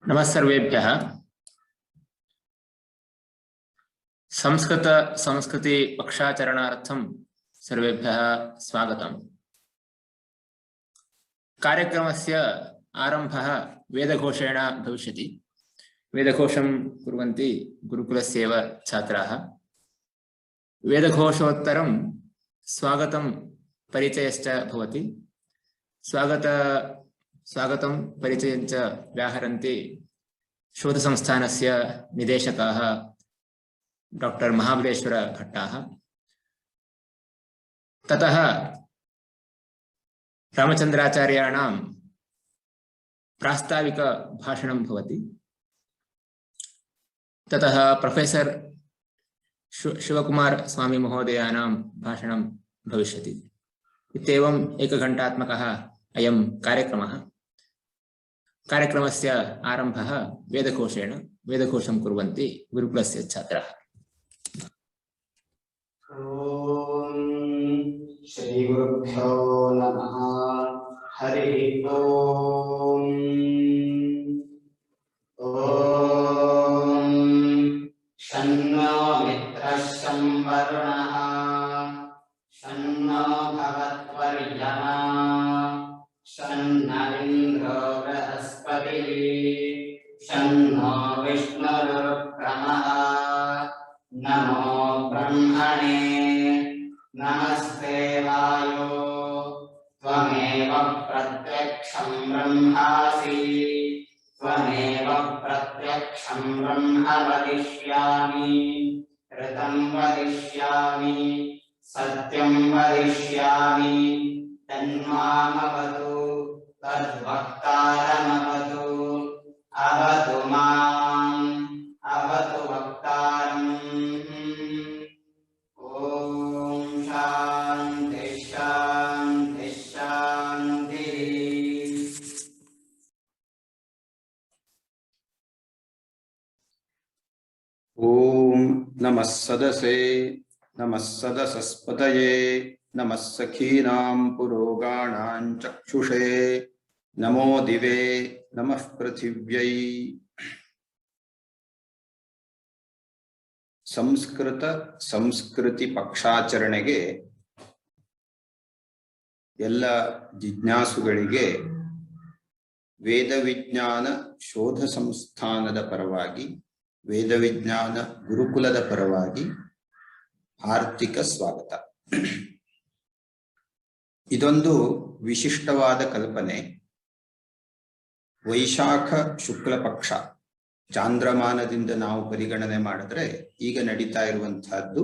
नमस्सर्वेभ्यः। संस्कृत संस्कृति पक्षाचरणार्थं सर्वेभ्यः स्वागतम्। कार्यक्रमस्य आरम्भः वेदघोषेण भविष्यति। वेदघोषं कुर्वन्ति गुरुकुलस्यैव छात्राः। वेदघोषोत्तरं स्वागतं परिचयश्च भवति। स्वागतं परिचयं च व्याहरन्ति शोधसंस्थानस्य निदेशकाः डॉक्टर महाबलेश्वर भट्टाः। ततः रामचन्द्राचार्याणां प्रास्ताविक भाषणं भवति। ततः प्रोफेसर शिवकुमार स्वामी महोदयानां भाषणं भविष्यति। इत्येवम् एकघण्टात्मकः अयं कार्यक्रमः। कार्यक्रमस्य आरम्भः वेदघोषेण। वेदघोषं कुर्वन्ति गुरुकुलस्य छात्राः। ओम श्री गुरुभ्यो नमः। हरि ओम। ओम शन्नो मित्रः शं वरुणः शन्नो भवत्वर्यमा शन्नो इन्द्रो बृहस्पतिः शन्नो विष्णुरुक्रमः। नमो ब्रह्मणे नमस्ते वायो त्वमेव प्रत्यक्षं ब्रह्मासि त्वमेव प्रत्यक्षं ब्रह्म वदिष्यामि ऋतं वदिष्यामि सत्यं वदिष्यामि तन्मामवतु तद्वक्तारमवतु अवतु माम् अवतु वक्तारम्। ओम शांति शांति शांति। ओम नमः सदसे नमः सदसस्पतये नमः सखीनां पुरोगाणां चक्षुषे नमो दिवे नमः पृथिव्यै। ಸಂಸ್ಕೃತ ಸಂಸ್ಕೃತಿ ಪಕ್ಷಾಚರಣೆಗೆ ಎಲ್ಲ ಜಿಜ್ಞಾಸುಗಳಿಗೆ ವೇದವಿಜ್ಞಾನ ಶೋಧ ಸಂಸ್ಥಾನದ ಪರವಾಗಿ ವೇದವಿಜ್ಞಾನ ಗುರುಕುಲದ ಪರವಾಗಿ ಆರ್ಥಿಕ ಸ್ವಾಗತ. ಇದೊಂದು ವಿಶಿಷ್ಟವಾದ ಕಲ್ಪನೆ. ವೈಶಾಖ ಶುಕ್ಲ ಪಕ್ಷ ಚಾಂದ್ರಮಾನದಿಂದ ನಾವು ಪರಿಗಣನೆ ಮಾಡಿದ್ರೆ ಈಗ ನಡೀತಾ ಇರುವಂತಹದ್ದು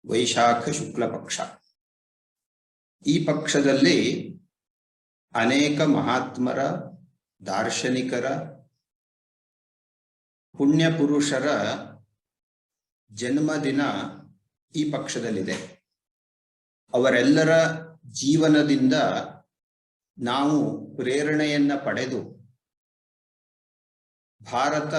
ವೈಶಾಖ ಶುಕ್ಲ ಪಕ್ಷ. ಈ ಪಕ್ಷದಲ್ಲಿ ಅನೇಕ ಮಹಾತ್ಮರ ದಾರ್ಶನಿಕರ ಪುಣ್ಯ ಪುರುಷರ ಜನ್ಮದಿನ ಈ ಪಕ್ಷದಲ್ಲಿದೆ. ಅವರೆಲ್ಲರ ಜೀವನದಿಂದ ನಾವು ಪ್ರೇರಣೆಯನ್ನ ಪಡೆದು ಭಾರತ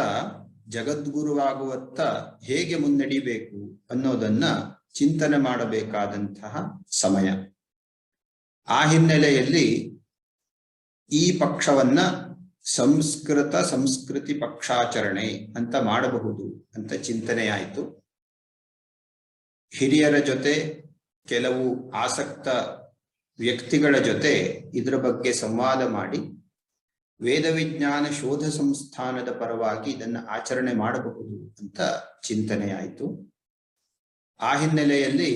ಜಗದ್ಗುರುವಾಗುವತ್ತ ಹೇಗೆ ಮುನ್ನಡಿಬೇಕು ಅನ್ನೋದನ್ನ ಚಿಂತನೆ ಮಾಡಬೇಕಾದಂತಹ ಸಮಯ. ಆ ಹಿನ್ನೆಲೆಯಲ್ಲಿ ಈ ಪಕ್ಷವನ್ನ ಸಂಸ್ಕೃತ ಸಂಸ್ಕೃತಿ ಪಕ್ಷಾಚರಣೆ ಅಂತ ಮಾಡಬಹುದು ಅಂತ ಚಿಂತನೆಯಾಯಿತು. ಹಿರಿಯರ ಜೊತೆ ಕೆಲವು ಆಸಕ್ತ ವ್ಯಕ್ತಿಗಳ ಜೊತೆ ಇದರ ಬಗ್ಗೆ ಸಂವಾದ ಮಾಡಿ ವೇದವಿಜ್ಞಾನ ಶೋಧ ಸಂಸ್ಥಾನದ ಪರವಾಗಿ ಇದನ್ನು ಆಚರಣೆ ಮಾಡಬಹುದು ಅಂತ ಚಿಂತನೆಯಾಯಿತು. ಆ ಹಿನ್ನೆಲೆಯಲ್ಲಿ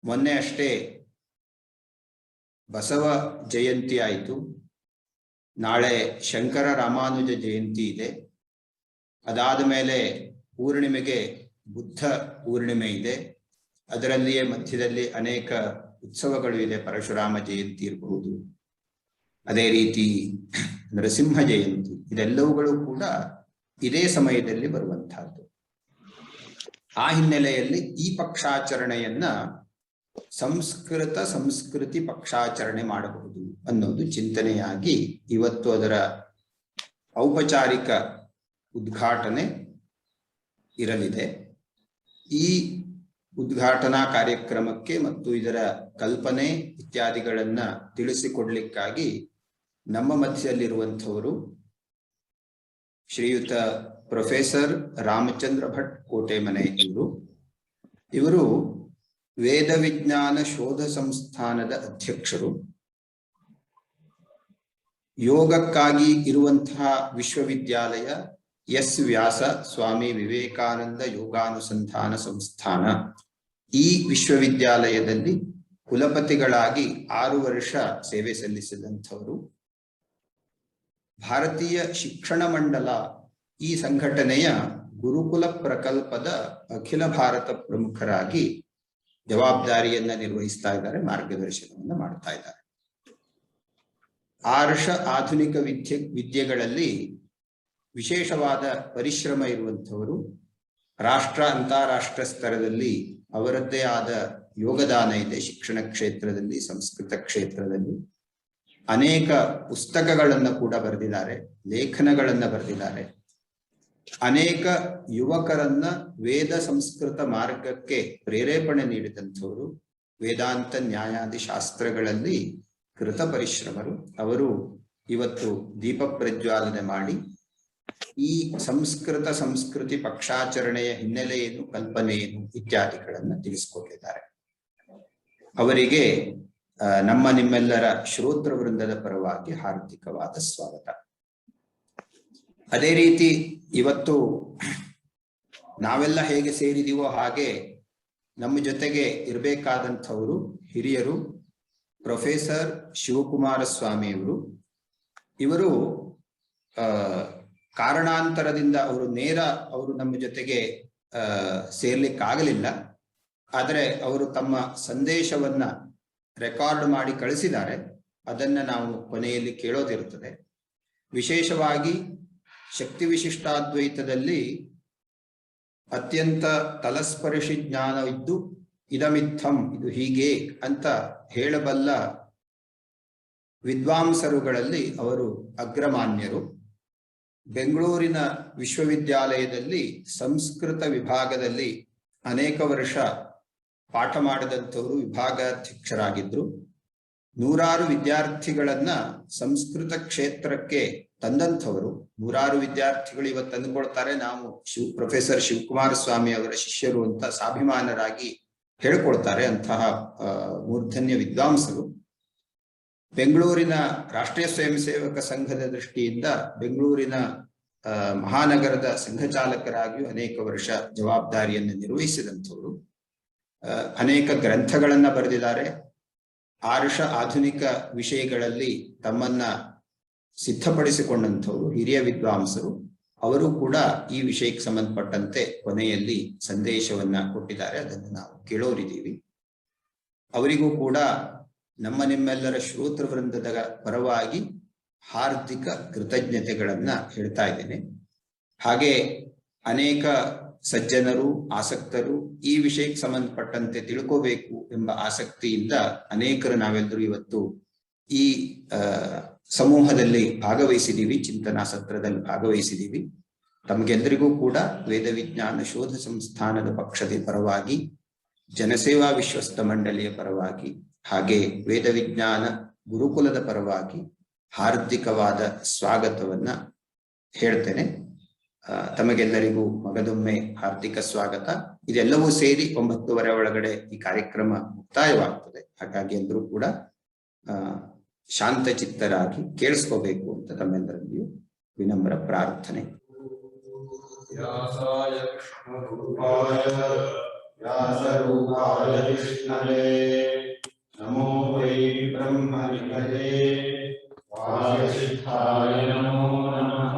ಮೊನ್ನೆ ಅಷ್ಟೇ ಬಸವ ಜಯಂತಿ ಆಯಿತು. ನಾಳೆ ಶಂಕರ ರಾಮಾನುಜ ಜಯಂತಿ ಇದೆ. ಅದಾದ ಮೇಲೆ ಪೂರ್ಣಿಮೆಗೆ ಬುದ್ಧ ಪೂರ್ಣಿಮೆ ಇದೆ. ಅದರಲ್ಲಿಯೇ ಮಧ್ಯದಲ್ಲಿ ಅನೇಕ ಉತ್ಸವಗಳು ಇದೆ. ಪರಶುರಾಮ ಜಯಂತಿ ಇರಬಹುದು, ಅದೇ ರೀತಿ ನರಸಿಂಹ ಜಯಂತಿ, ಇದೆಲ್ಲವುಗಳು ಕೂಡ ಇದೇ ಸಮಯದಲ್ಲಿ ಬರುವಂತಹದ್ದು. ಆ ಹಿನ್ನೆಲೆಯಲ್ಲಿ ಈ ಪಕ್ಷಾಚರಣೆಯನ್ನ ಸಂಸ್ಕೃತ ಸಂಸ್ಕೃತಿ ಪಕ್ಷಾಚರಣೆ ಮಾಡಬಹುದು ಅನ್ನೋದು ಚಿಂತನೆಯಾಗಿ ಇವತ್ತು ಅದರ ಔಪಚಾರಿಕ ಉದ್ಘಾಟನೆ ಇರಲಿದೆ. ಈ ಉದ್ಘಾಟನಾ ಕಾರ್ಯಕ್ರಮಕ್ಕೆ ಮತ್ತು ಇದರ ಕಲ್ಪನೆ ಇತ್ಯಾದಿಗಳನ್ನ ತಿಳಿಸಿಕೊಡ್ಲಿಕ್ಕಾಗಿ ನಮ್ಮ ಮಧ್ಯದಲ್ಲಿರುವಂಥವರು ಶ್ರೀಯುತ ಪ್ರೊಫೆಸರ್ ರಾಮಚಂದ್ರ ಭಟ್ ಕೋಟೆಮನೆ ಇವರು ವೇದ ವಿಜ್ಞಾನ ಶೋಧ ಸಂಸ್ಥಾನದ ಅಧ್ಯಕ್ಷರು. ಯೋಗಕ್ಕಾಗಿ ಇರುವಂತಹ ವಿಶ್ವವಿದ್ಯಾಲಯ ಎಸ್ ವ್ಯಾಸ ಸ್ವಾಮಿ ವಿವೇಕಾನಂದ ಯೋಗಾನುಸಂಧಾನ ಸಂಸ್ಥಾನ. ಈ ವಿಶ್ವವಿದ್ಯಾಲಯದಲ್ಲಿ ಕುಲಪತಿಗಳಾಗಿ 6 ವರ್ಷ ಸೇವೆ ಸಲ್ಲಿಸಿದಂಥವರು. ಭಾರತೀಯ ಶಿಕ್ಷಣ ಮಂಡಲ ಈ ಸಂಘಟನೆಯ ಗುರುಕುಲ ಪ್ರಕಲ್ಪದ ಅಖಿಲ ಭಾರತ ಪ್ರಮುಖರಾಗಿ ಜವಾಬ್ದಾರಿಯನ್ನ ನಿರ್ವಹಿಸ್ತಾ ಇದ್ದಾರೆ, ಮಾರ್ಗದರ್ಶನವನ್ನ ಮಾಡ್ತಾ ಇದ್ದಾರೆ. ಆರ್ಷ ಆಧುನಿಕ ವಿದ್ಯೆಗಳಲ್ಲಿ ವಿಶೇಷವಾದ ಪರಿಶ್ರಮ ಇರುವಂಥವರು. ರಾಷ್ಟ್ರ ಅಂತಾರಾಷ್ಟ್ರ ಸ್ತರದಲ್ಲಿ ಅವರದ್ದೇ ಆದ ಯೋಗದಾನ ಇದೆ. ಶಿಕ್ಷಣ ಕ್ಷೇತ್ರದಲ್ಲಿ, ಸಂಸ್ಕೃತ ಕ್ಷೇತ್ರದಲ್ಲಿ ಅನೇಕ ಪುಸ್ತಕಗಳನ್ನು ಕೂಡ ಬರೆದಿದ್ದಾರೆ, ಲೇಖನಗಳನ್ನ ಬರೆದಿದ್ದಾರೆ. ಅನೇಕ ಯುವಕರನ್ನ ವೇದ ಸಂಸ್ಕೃತ ಮಾರ್ಗಕ್ಕೆ ಪ್ರೇರೇಪಣೆ ನೀಡಿದಂಥವರು. ವೇದಾಂತ ನ್ಯಾಯಾದಿ ಶಾಸ್ತ್ರಗಳಲ್ಲಿ ಕೃತ ಪರಿಶ್ರಮರು. ಅವರು ಇವತ್ತು ದೀಪ ಪ್ರಜ್ವಾಲನೆ ಮಾಡಿ ಈ ಸಂಸ್ಕೃತಿ ಪಕ್ಷಾಚರಣೆಯ ಹಿನ್ನೆಲೆ ಏನು, ಕಲ್ಪನೆ ಏನು ಇತ್ಯಾದಿಗಳನ್ನ ತಿಳಿಸಿಕೊಟ್ಟಿದ್ದಾರೆ. ಅವರಿಗೆ ನಮ್ಮ ನಿಮ್ಮೆಲ್ಲರ ಶ್ರೋತೃ ವೃಂದದ ಪರವಾಗಿ ಹಾರ್ದಿಕವಾದ ಸ್ವಾಗತ. ಅದೇ ರೀತಿ ಇವತ್ತು ನಾವೆಲ್ಲ ಹೇಗೆ ಸೇರಿದೀವೋ ಹಾಗೆ ನಮ್ಮ ಜೊತೆಗೆ ಇರಬೇಕಾದಂಥವರು ಹಿರಿಯರು. ಪ್ರೊಫೆಸರ್ ಶಿವಕುಮಾರ ಸ್ವಾಮಿಯವರು. ಇವರು ಕಾರಣಾಂತರದಿಂದ ಅವರು ನಮ್ಮ ಜೊತೆಗೆ ಸೇರ್ಲಿಕ್ಕಾಗಲಿಲ್ಲ. ಆದರೆ ಅವರು ತಮ್ಮ ಸಂದೇಶವನ್ನ ರೆಕಾರ್ಡ್ ಮಾಡಿ ಕಳಿಸಿದ್ದಾರೆ. ಅದನ್ನ ನಾವು ಕೊನೆಯಲ್ಲಿ ಕೇಳೋದಿರುತ್ತದೆ. ವಿಶೇಷವಾಗಿ ಶಕ್ತಿ ವಿಶಿಷ್ಟಾದ್ವೈತದಲ್ಲಿ ಅತ್ಯಂತ ತಲಸ್ಪರ್ಶಿ ಜ್ಞಾನವಿದ್ದು ಇದಮಿತ್ತಂ, ಇದು ಹೀಗೆ ಅಂತ ಹೇಳಬಲ್ಲ ವಿದ್ವಾಂಸರುಗಳಲ್ಲಿ ಅವರು ಅಗ್ರಮಾನ್ಯರು. ಬೆಂಗಳೂರಿನ ವಿಶ್ವವಿದ್ಯಾಲಯದಲ್ಲಿ ಸಂಸ್ಕೃತ ವಿಭಾಗದಲ್ಲಿ ಅನೇಕ ವರ್ಷ ಪಾಠ ಮಾಡಿದಂಥವರು, ವಿಭಾಗಾಧ್ಯಕ್ಷರಾಗಿದ್ರು. 100 ವಿದ್ಯಾರ್ಥಿಗಳನ್ನ ಸಂಸ್ಕೃತ ಕ್ಷೇತ್ರಕ್ಕೆ ತಂದಂಥವರು. 100 ವಿದ್ಯಾರ್ಥಿಗಳು ಇವತ್ತು ಅಂದುಕೊಳ್ತಾರೆ ನಾವು ಪ್ರೊಫೆಸರ್ ಶಿವಕುಮಾರ ಸ್ವಾಮಿ ಅವರ ಶಿಷ್ಯರು ಅಂತ ಸ್ವಾಭಿಮಾನರಾಗಿ ಹೇಳ್ಕೊಳ್ತಾರೆ. ಅಂತಹ ಮೂರ್ಧನ್ಯ ವಿದ್ವಾಂಸರು. ಬೆಂಗಳೂರಿನ ರಾಷ್ಟ್ರೀಯ ಸ್ವಯಂ ಸೇವಕ ಸಂಘದ ದೃಷ್ಟಿಯಿಂದ ಬೆಂಗಳೂರಿನ ಮಹಾನಗರದ ಸಂಘಚಾಲಕರಾಗಿಯೂ ಅನೇಕ ವರ್ಷ ಜವಾಬ್ದಾರಿಯನ್ನು ನಿರ್ವಹಿಸಿದಂಥವರು. ಅನೇಕ ಗ್ರಂಥಗಳನ್ನ ಬರೆದಿದ್ದಾರೆ. ಆರ್ಷ ಆಧುನಿಕ ವಿಷಯಗಳಲ್ಲಿ ತಮ್ಮನ್ನ ಸಿದ್ಧಪಡಿಸಿಕೊಂಡಂಥವರು ಹಿರಿಯ ವಿದ್ವಾಂಸರು. ಅವರು ಕೂಡ ಈ ವಿಷಯಕ್ಕೆ ಸಂಬಂಧಪಟ್ಟಂತೆ ಕೊನೆಯಲ್ಲಿ ಸಂದೇಶವನ್ನ ಕೊಟ್ಟಿದ್ದಾರೆ. ಅದನ್ನು ನಾವು ಕೇಳೋರಿದ್ದೀವಿ. ಅವರಿಗೂ ಕೂಡ ನಮ್ಮ ನಿಮ್ಮೆಲ್ಲರ ಶ್ರೋತೃ ವೃಂದದ ಪರವಾಗಿ ಹಾರ್ದಿಕ ಕೃತಜ್ಞತೆಗಳನ್ನ ಹೇಳ್ತಾ ಇದ್ದೇನೆ. ಹಾಗೆ ಅನೇಕ ಸಜ್ಜನರು, ಆಸಕ್ತರು ಈ ವಿಷಯಕ್ಕೆ ಸಂಬಂಧಪಟ್ಟಂತೆ ತಿಳ್ಕೋಬೇಕು ಎಂಬ ಆಸಕ್ತಿಯಿಂದ ಅನೇಕರು ನಾವೆಲ್ಲರೂ ಇವತ್ತು ಈ ಸಮೂಹದಲ್ಲಿ ಭಾಗವಹಿಸಿದೀವಿ, ಚಿಂತನಾ ಸತ್ರದಲ್ಲಿ ಭಾಗವಹಿಸಿದೀವಿ. ತಮಗೆಲ್ಲರಿಗೂ ಕೂಡ ವೇದ ವಿಜ್ಞಾನ ಶೋಧ ಸಂಸ್ಥಾನದ ಪಕ್ಷದ ಪರವಾಗಿ, ಜನಸೇವಾ ವಿಶ್ವಸ್ತ ಮಂಡಳಿಯ ಪರವಾಗಿ, ಹಾಗೆ ವೇದ ವಿಜ್ಞಾನ ಗುರುಕುಲದ ಪರವಾಗಿ ಹಾರ್ದಿಕವಾದ ಸ್ವಾಗತವನ್ನ ಹೇಳ್ತೇನೆ. ತಮಗೆಲ್ಲರಿಗೂ ಮಗದೊಮ್ಮೆ ಹಾರ್ದಿಕ ಸ್ವಾಗತ. ಇದೆಲ್ಲವೂ ಸೇರಿ 9:30 ಒಳಗಡೆ ಈ ಕಾರ್ಯಕ್ರಮ ಮುಕ್ತಾಯವಾಗ್ತದೆ. ಹಾಗಾಗಿ ಎಲ್ಲರೂ ಕೂಡ ಶಾಂತಚಿತ್ತರಾಗಿ ಕೇಳಿಸ್ಕೋಬೇಕು ಅಂತ ತಮ್ಮೆಲ್ಲರಲ್ಲಿಯೂ ವಿನಮ್ರ ಪ್ರಾರ್ಥನೆ. ವ್ಯಾಸಾಯ ಕೃಷ್ಣರೂಪಾಯ ವ್ಯಾಸರೂಪಾಯ ಕೃಷ್ಣವೇ ನಮೋ ವೈ ಬ್ರಹ್ಮನಿಧಯೇ ವಾಸಿಷ್ಠಾಯ ನಮೋ ನಮಃ.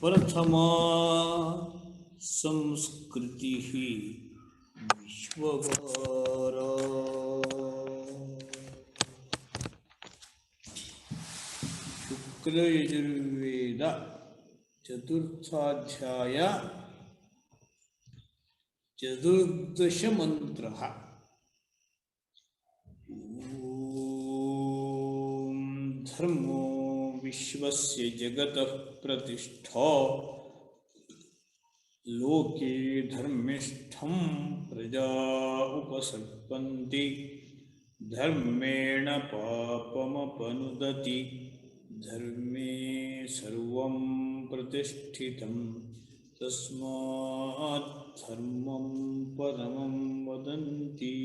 प्रथमा संस्कृति ವಿಶ್ವವಾರ ಶುಕ್ಲಯಜುರ್ವೇದ ಚತುರ್ಥಾಧ್ಯಾಯ ಚತುರ್ದಶ ಮಂತ್ರ ಓಂ ಧರ್ಮೋ ವಿಶ್ವಸ್ಯ ಜಗತಃ ಪ್ರತಿಷ್ಠಾ ಲೋಕೆ ಧರ್ಮಿಷ್ಠಂ ಪ್ರಜಾ ಉಪಸರ್ಪಂತಿ ಧರ್ಮೇಣ ಪಾಪಮಪನುದತಿ ಧರ್ಮೇ ಸರ್ವಂ ಪ್ರತಿಷ್ಠಿತಂ ತಸ್ಮಾತ್ ಧರ್ಮಂ ಪರಮಂ ವದಂತಿ.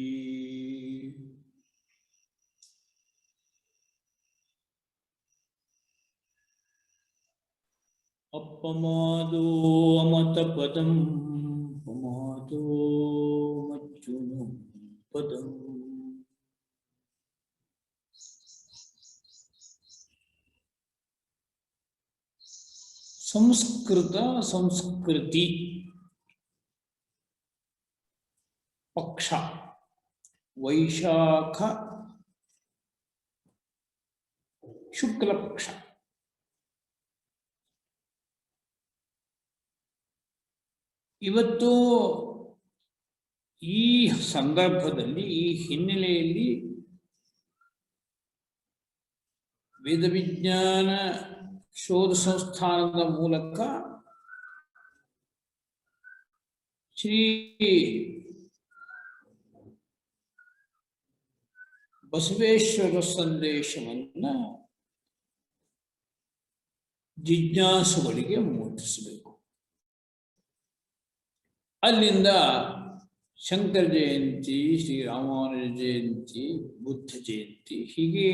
ಅಪಮಾದೋ ಅಮತ ಪದಂ ಪಮಾದೋ ಮಚ್ಚುನು ಪದಂ. ಸಂಸ್ಕೃತ ಸಂಸ್ಕೃತಿ ಪಕ್ಷ ವೈಶಾಖ ಶುಕ್ಲ ಪಕ್ಷ. ಇವತ್ತು ಈ ಸಂದರ್ಭದಲ್ಲಿ ಈ ಹಿನ್ನೆಲೆಯಲ್ಲಿ ವೇದ ವಿಜ್ಞಾನ ಶೋಧ ಸಂಸ್ಥಾನದ ಮೂಲಕ ಶ್ರೀ ಬಸವೇಶ್ವರ ಸಂದೇಶವನ್ನ ಜಿಜ್ಞಾಸುಗಳಿಗೆ ಮುಟ್ಟಿಸಬೇಕು. ಅಲ್ಲಿಂದ ಶಂಕರ ಜಯಂತಿ, ಶ್ರೀರಾಮಾನುಜ ಜಯಂತಿ, ಬುದ್ಧ ಜಯಂತಿ ಹೀಗೆ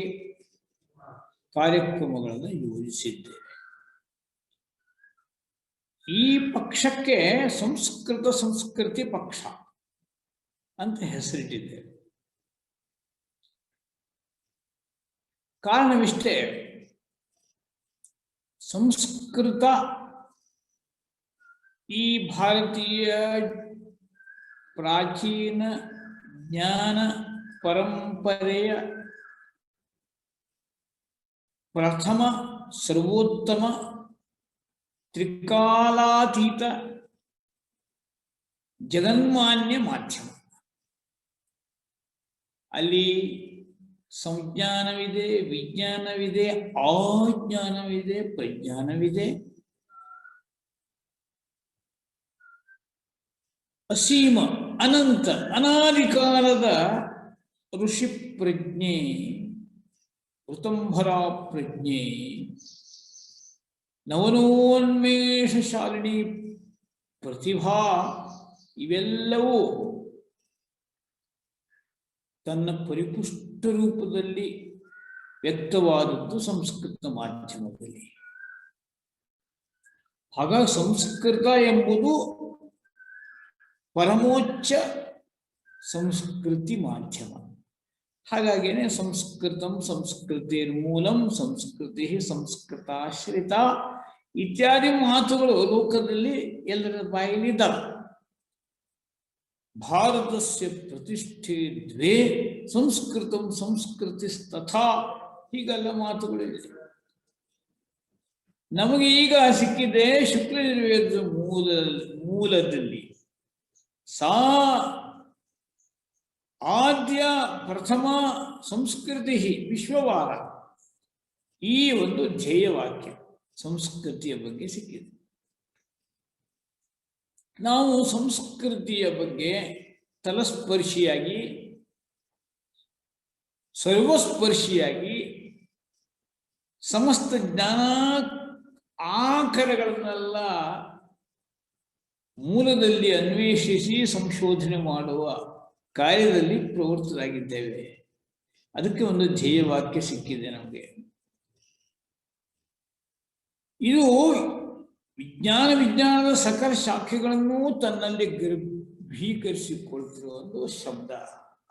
ಕಾರ್ಯಕ್ರಮಗಳನ್ನು ಯೋಜಿಸಿದ್ದೇವೆ. ಈ ಪಕ್ಷಕ್ಕೆ ಸಂಸ್ಕೃತ ಸಂಸ್ಕೃತಿ ಪಕ್ಷ ಅಂತ ಹೆಸರಿಟ್ಟಿದ್ದೇವೆ. ಕಾರಣವಿಷ್ಟೇ, ಸಂಸ್ಕೃತ ಈ ಭಾರತೀಯ ಪ್ರಾಚೀನ ಜ್ಞಾನ ಪರಂಪರೆಯ ಪ್ರಥಮ ಸರ್ವೋತ್ತಮ ತ್ರಿಕಾಲಾತೀತ ಜಗನ್ಮಾನ್ಯ ಮಾಧ್ಯಮ. ಅಲ್ಲಿ ಸಂಜ್ಞಾನವಿದೆ, ವಿಜ್ಞಾನವಿದೆ, ಆಜ್ಞಾನವಿದೆ, ಪ್ರಜ್ಞಾನವಿದೆ. ಅಸೀಮ ಅನಂತ ಅನಾದಿಕಾಲದ ಋಷಿ ಪ್ರಜ್ಞೆ, ಋತಂಭರ ಪ್ರಜ್ಞೆ, ನವನೋನ್ಮೇಷ ಶಾಲಿನಿ ಪ್ರತಿಭಾ ಇವೆಲ್ಲವೂ ತನ್ನ ಪರಿಪುಷ್ಟ ರೂಪದಲ್ಲಿ ವ್ಯಕ್ತವಾದದ್ದು ಸಂಸ್ಕೃತ ಮಾಧ್ಯಮದಲ್ಲಿ. ಹಾಗಾಗಿ ಸಂಸ್ಕೃತ ಎಂಬುದು ಪರಮೋಚ್ಚ ಸಂಸ್ಕೃತಿ ಮಾಧ್ಯಮ. ಹಾಗಾಗಿನೇ ಸಂಸ್ಕೃತಂ ಸಂಸ್ಕೃತಿರ್ಮೂಲಂ ಸಂಸ್ಕೃತಿ ಸಂಸ್ಕೃತಾಶ್ರಿತ ಇತ್ಯಾದಿ ಮಾತುಗಳು ಲೋಕದಲ್ಲಿ ಎಲ್ಲರ ಬಾಯಲ್ಲಿದ್ದಾವೆ. ಭಾರತಸ್ಯ ಪ್ರತಿಷ್ಠೆ ದ್ವೇ ಸಂಸ್ಕೃತಂ ಸಂಸ್ಕೃತಿಸ್ತಥಾ ಹೀಗೆಲ್ಲ ಮಾತುಗಳಿವೆ. ನಮಗೆ ಈಗ ಸಿಕ್ಕಿದೆ ಶುಕ್ಲ ಯಜುರ್ವೇದದ ಮೂಲದಲ್ಲಿ ಸಾ ಆದ್ಯ ಪ್ರಥಮ ಸಂಸ್ಕೃತಿ ವಿಶ್ವವಾರ ಈ ಒಂದು ಧ್ಯೇಯವಾಕ್ಯ ಸಂಸ್ಕೃತಿಯ ಬಗ್ಗೆ ಸಿಕ್ಕಿದೆ. ನಾವು ಸಂಸ್ಕೃತಿಯ ಬಗ್ಗೆ ತಲಸ್ಪರ್ಶಿಯಾಗಿ ಸರ್ವಸ್ಪರ್ಶಿಯಾಗಿ ಸಮಸ್ತ ಜ್ಞಾನ ಆಕರಗಳನ್ನೆಲ್ಲ ಮೂಲದಲ್ಲಿ ಅನ್ವೇಷಿಸಿ ಸಂಶೋಧನೆ ಮಾಡುವ ಕಾರ್ಯದಲ್ಲಿ ಪ್ರವೃತ್ತರಾಗಿದ್ದೇವೆ. ಅದಕ್ಕೆ ಒಂದು ಧ್ಯೇಯವಾಕ್ಯ ಸಿಕ್ಕಿದೆ ನಮಗೆ. ಇದು ವಿಜ್ಞಾನದ ಸಕಲ ಶಾಖೆಗಳನ್ನು ತನ್ನಲ್ಲಿ ಗರ್ಭೀಕರಿಸಿಕೊಳ್ತಿರುವ ಒಂದು ಶಬ್ದ.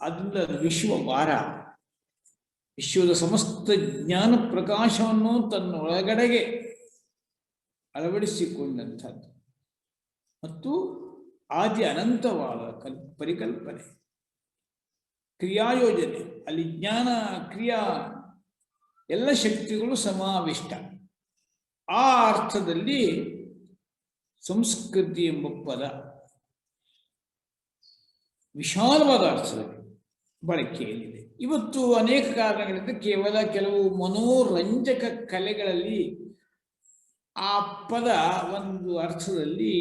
ಆದ್ದರಿಂದ ವಿಶ್ವವಾರ ವಿಶ್ವದ ಸಮಸ್ತ ಜ್ಞಾನ ಪ್ರಕಾಶವನ್ನು ತನ್ನೊಳಗಡೆಗೆ ಅಳವಡಿಸಿಕೊಂಡಂಥದ್ದು ಮತ್ತು ಆದಿ ಅನಂತವಾದ ಪರಿಕಲ್ಪನೆ, ಕ್ರಿಯಾಯೋಜನೆ, ಅಲ್ಲಿ ಜ್ಞಾನ ಕ್ರಿಯಾ ಎಲ್ಲ ಶಕ್ತಿಗಳು ಸಮಾವಿಷ್ಟ. ಆ ಅರ್ಥದಲ್ಲಿ ಸಂಸ್ಕೃತಿ ಎಂಬ ಪದ ವಿಶಾಲವಾದ ಅರ್ಥದಲ್ಲಿ ಬಳಕೆಯಲ್ಲಿದೆ. ಇವತ್ತು ಅನೇಕ ಕಾರಣಗಳಿಂದ ಕೇವಲ ಕೆಲವು ಮನೋರಂಜಕ ಕಲೆಗಳಲ್ಲಿ ಆ ಪದ ಒಂದು ಅರ್ಥದಲ್ಲಿ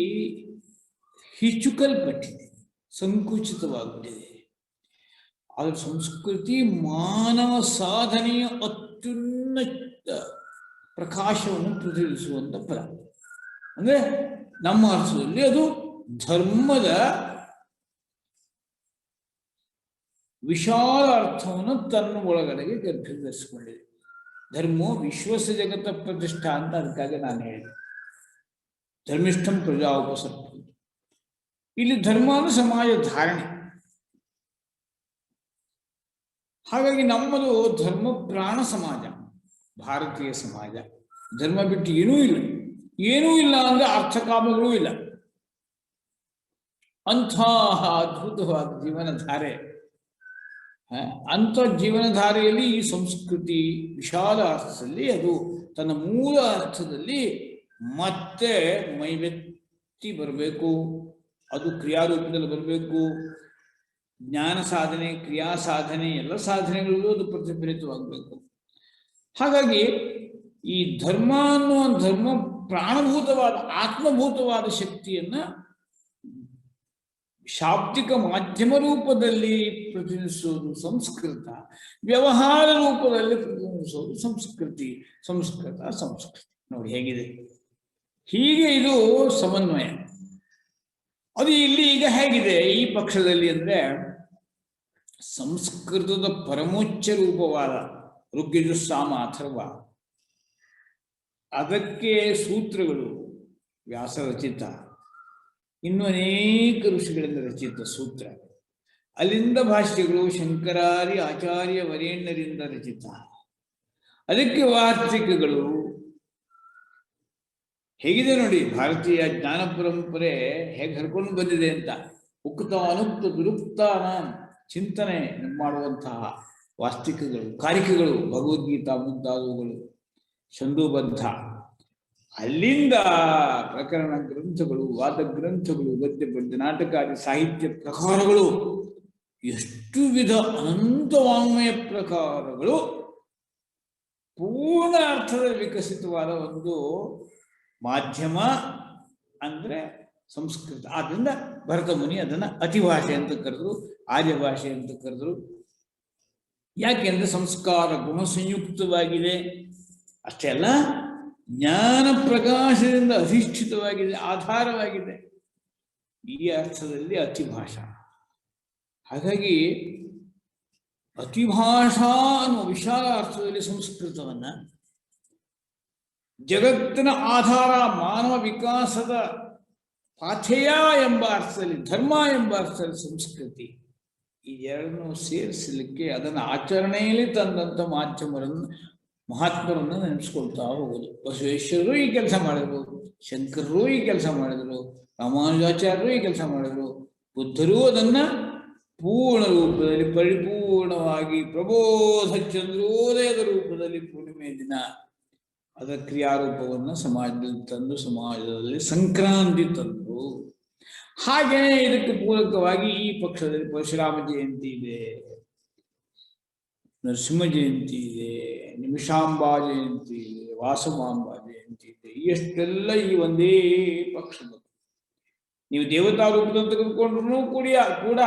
ಹಿಚುಕಲ್ಪಟ್ಟಿದೆ, ಸಂಕುಚಿತವಾಗುತ್ತಿದೆ. ಆದರೆ ಸಂಸ್ಕೃತಿ ಮಾನವ ಸಾಧನೆಯ ಅತ್ಯುನ್ನತ ಪ್ರಕಾಶವನ್ನು ಪ್ರತಿನಿಧಿಸುವಂತ ಪದ. ಅಂದ್ರೆ ನಮ್ಮ ಅರ್ಥದಲ್ಲಿ ಅದು ಧರ್ಮದ ವಿಶಾಲ ಅರ್ಥವನ್ನು ತನ್ನ ಒಳಗಡೆಗೆ ಗರ್ಭಿಸಿಕೊಂಡಿದೆ. ಧರ್ಮೋ ವಿಶ್ವಸ ಜಗತ್ತ ಪ್ರತಿಷ್ಠಾ ಅಂತ ಅದಕ್ಕಾಗಿ ನಾನು ಹೇಳಿದೆ. ಧರ್ಮಿಷ್ಠಂ ಪ್ರಜಾ ಉಪಸರ್ಪಿ. ಇಲ್ಲಿ ಧರ್ಮ ಅಂದ್ರೆ ಸಮಾಜ ಧಾರಣೆ. ಹಾಗಾಗಿ ನಮ್ಮದು ಧರ್ಮ ಪ್ರಾಣ ಸಮಾಜ, ಭಾರತೀಯ ಸಮಾಜ. ಧರ್ಮ ಬಿಟ್ಟು ಏನೂ ಇಲ್ಲ. ಏನೂ ಇಲ್ಲ ಅಂದ್ರೆ ಅರ್ಥಕಾಮಗಳೂ ಇಲ್ಲ. ಅಂಥ ಅದ್ಭುತವಾದ ಜೀವನಧಾರೆ, ಅಂಥ ಜೀವನಧಾರೆಯಲ್ಲಿ ಈ ಸಂಸ್ಕೃತಿ ವಿಶಾಲ ಅರ್ಥದಲ್ಲಿ ಅದು ತನ್ನ ಮೂಲ ಅರ್ಥದಲ್ಲಿ ಮತ್ತೆ ಮೈವೆತ್ತಿ ಬರಬೇಕು. ಅದು ಕ್ರಿಯಾರೂಪದಲ್ಲಿ ಬರಬೇಕು. ಜ್ಞಾನ ಸಾಧನೆ, ಕ್ರಿಯಾ ಸಾಧನೆ, ಎಲ್ಲ ಸಾಧನೆಗಳಿಗೂ ಅದು ಪ್ರತಿಫಲಿತವಾಗಬೇಕು. ಹಾಗಾಗಿ ಈ ಧರ್ಮ ಅನ್ನುವ ಧರ್ಮ ಪ್ರಾಣಭೂತವಾದ ಆತ್ಮಭೂತವಾದ ಶಕ್ತಿಯನ್ನ ಶಾಬ್ದಿಕ ಮಾಧ್ಯಮ ರೂಪದಲ್ಲಿ ಪ್ರತಿನಿಧಿಸುವುದು ಸಂಸ್ಕೃತ, ವ್ಯವಹಾರ ರೂಪದಲ್ಲಿ ಪ್ರತಿನಿಧಿಸುವುದು ಸಂಸ್ಕೃತಿ. ಸಂಸ್ಕೃತಿ ನೋಡಿ ಹೇಗಿದೆ. ಹೀಗೆ ಇದು ಸಮನ್ವಯ. ಅದು ಇಲ್ಲಿ ಈಗ ಹೇಗಿದೆ ಈ ಪಕ್ಷದಲ್ಲಿ ಅಂದ್ರೆ ಸಂಸ್ಕೃತದ ಪರಮೋಚ್ಚ ರೂಪವಾದ ಋಗ್ಯಜುಸ್ಸಾಮ ಅಥರ್ವ, ಅದಕ್ಕೆ ಸೂತ್ರಗಳು ವ್ಯಾಸ ರಚಿತ, ಇನ್ನು ಅನೇಕ ಋಷಿಗಳಿಂದ ರಚಿತ ಸೂತ್ರ, ಅಲ್ಲಿಂದ ಭಾಷ್ಯಗಳು ಶಂಕರಾರಿ ಆಚಾರ್ಯ ವರೇಣ್ಯರಿಂದ ರಚಿತ, ಅದಕ್ಕೆ ವಾರ್ತಿಕಗಳು. ಹೇಗಿದೆ ನೋಡಿ ಭಾರತೀಯ ಜ್ಞಾನ ಪರಂಪರೆ ಹೇಗೆ ಹರ್ಕೊಂಡು ಬಂದಿದೆ ಅಂತ. ಉಕ್ತ ಅನುಕ್ತ ದುರುಕ್ತಾನ ಚಿಂತನೆ ಮಾಡುವಂತಹ ವಾಸ್ತಿಕಗಳು, ಕಾರಿಕೆಗಳು, ಭಗವದ್ಗೀತಾ ಮುಂತಾದವುಗಳು, ಛಂದೋಬದ್ಧ, ಅಲ್ಲಿಂದ ಪ್ರಕರಣ ಗ್ರಂಥಗಳು, ವಾದ ಗ್ರಂಥಗಳು, ಗದ್ಯ ಪದ್ಯ, ನಾಟಕಾದಿ ಸಾಹಿತ್ಯ ಪ್ರಕಾರಗಳು, ಎಷ್ಟು ವಿಧ ಅನಂತ ವಾಂಗ್ಮಯ ಪ್ರಕಾರಗಳು ಪೂರ್ಣ ಅರ್ಥದಲ್ಲಿ ವಿಕಸಿತವಾದ ಒಂದು ಮಾಧ್ಯಮ ಅಂದ್ರೆ ಸಂಸ್ಕೃತ. ಆದ್ರಿಂದ ಭರತ ಮುನಿ ಅದನ್ನ ಅತಿಭಾಷೆ ಅಂತ ಕರೆದ್ರು, ಆರ್ಯ ಭಾಷೆ ಅಂತ ಕರೆದ್ರು. ಯಾಕೆಂದ್ರೆ ಸಂಸ್ಕಾರ ಗುಣ ಸಂಯುಕ್ತವಾಗಿದೆ. ಅಷ್ಟೇ ಅಲ್ಲ, ಜ್ಞಾನ ಪ್ರಕಾಶದಿಂದ ಅಧಿಷ್ಠಿತವಾಗಿದೆ, ಆಧಾರವಾಗಿದೆ. ಈ ಅರ್ಥದಲ್ಲಿ ಅತಿಭಾಷಾ. ಹಾಗಾಗಿ ಅತಿಭಾಷಾ ಅನ್ನುವ ವಿಶಾಲ ಅರ್ಥದಲ್ಲಿ ಸಂಸ್ಕೃತವನ್ನ ಜಗತ್ತಿನ ಆಧಾರ, ಮಾನವ ವಿಕಾಸದ ಪಾಥೇಯ ಎಂಬ ಅರ್ಥದಲ್ಲಿ, ಧರ್ಮ ಎಂಬ ಅರ್ಥದಲ್ಲಿ ಸಂಸ್ಕೃತಿ, ಈ ಎರಡನ್ನು ಸೇರಿಸಲಿಕ್ಕೆ ಅದನ್ನು ಆಚರಣೆಯಲ್ಲಿ ತಂದಂಥ ಮಹಾತ್ಮರನ್ನು ನೆನೆಸ್ಕೊಳ್ತಾ ಹೋಗುದು. ಬಸವೇಶ್ವರರು ಈ ಕೆಲಸ ಮಾಡಿದ್ರು, ಶಂಕರರು ಈ ಕೆಲಸ ಮಾಡಿದ್ರು, ರಾಮಾನುಜಾಚಾರ್ಯರು ಈ ಕೆಲಸ ಮಾಡಿದ್ರು, ಬುದ್ಧರು ಅದನ್ನ ಪೂರ್ಣ ರೂಪದಲ್ಲಿ ಪರಿಪೂರ್ಣವಾಗಿ ಪ್ರಬೋಧ ಚಂದ್ರೋದಯದ ರೂಪದಲ್ಲಿ ಪೂರ್ಣಿಮೆ ದಿನ ಅದರ ಕ್ರಿಯಾರೂಪವನ್ನು ಸಮಾಜದಲ್ಲಿ ತಂದು, ಸಮಾಜದಲ್ಲಿ ಸಂಕ್ರಾಂತಿ ತಂದು. ಹಾಗೆಯೇ ಇದಕ್ಕೆ ಪೂರಕವಾಗಿ ಈ ಪಕ್ಷದಲ್ಲಿ ಪರಶುರಾಮ ಜಯಂತಿ ಇದೆ, ನರಸಿಂಹ ಜಯಂತಿ ಇದೆ, ನಿಮಿಷಾಂಬಾ ಜಯಂತಿ ಇದೆ, ವಾಸವಾಂಬಾ ಜಯಂತಿ ಇದೆ. ಎಷ್ಟೆಲ್ಲ ಈ ಒಂದೇ ಪಕ್ಷದ. ನೀವು ದೇವತಾ ರೂಪದಲ್ಲಿ ತೆಗೆದುಕೊಂಡ್ರು ಕೂಡ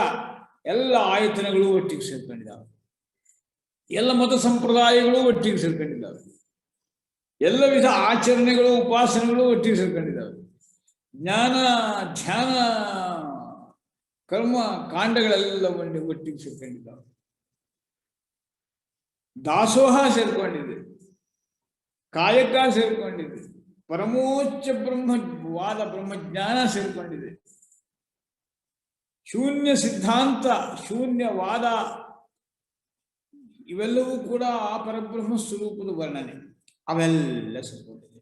ಎಲ್ಲ ಆಯತನಗಳು ಒಟ್ಟಿಗೆ ಸೇರ್ಕೊಂಡಿದ್ದಾವೆ, ಎಲ್ಲ ಮತ ಸಂಪ್ರದಾಯಗಳು ಒಟ್ಟಿಗೆ ಸೇರ್ಕೊಂಡಿದ್ದಾವೆ, ಎಲ್ಲ ವಿಧ ಆಚರಣೆಗಳು, ಉಪಾಸನೆಗಳು ಒಟ್ಟಿಗೆ ಸೇರ್ಕೊಂಡಿದ್ದಾವೆ, ಜ್ಞಾನ ಧ್ಯಾನ ಕರ್ಮ ಕಾಂಡಗಳೆಲ್ಲ ಒಟ್ಟಿಗೆ ಸೇರ್ಕೊಂಡಿದ್ದಾವೆ, ದಾಸೋಹ ಸೇರ್ಕೊಂಡಿದೆ, ಕಾಯಕ ಸೇರ್ಕೊಂಡಿದೆ, ಪರಮೋಚ್ಚ ಬ್ರಹ್ಮವಾದ ಬ್ರಹ್ಮಜ್ಞಾನ ಸೇರ್ಕೊಂಡಿದೆ, ಶೂನ್ಯ ಸಿದ್ಧಾಂತ, ಶೂನ್ಯವಾದ, ಇವೆಲ್ಲವೂ ಕೂಡ ಆ ಪರಬ್ರಹ್ಮ ಸ್ವರೂಪದ ವರ್ಣನೆ, ಅವೆಲ್ಲ ಸೇರ್ಕೊಂಡಿದೆ.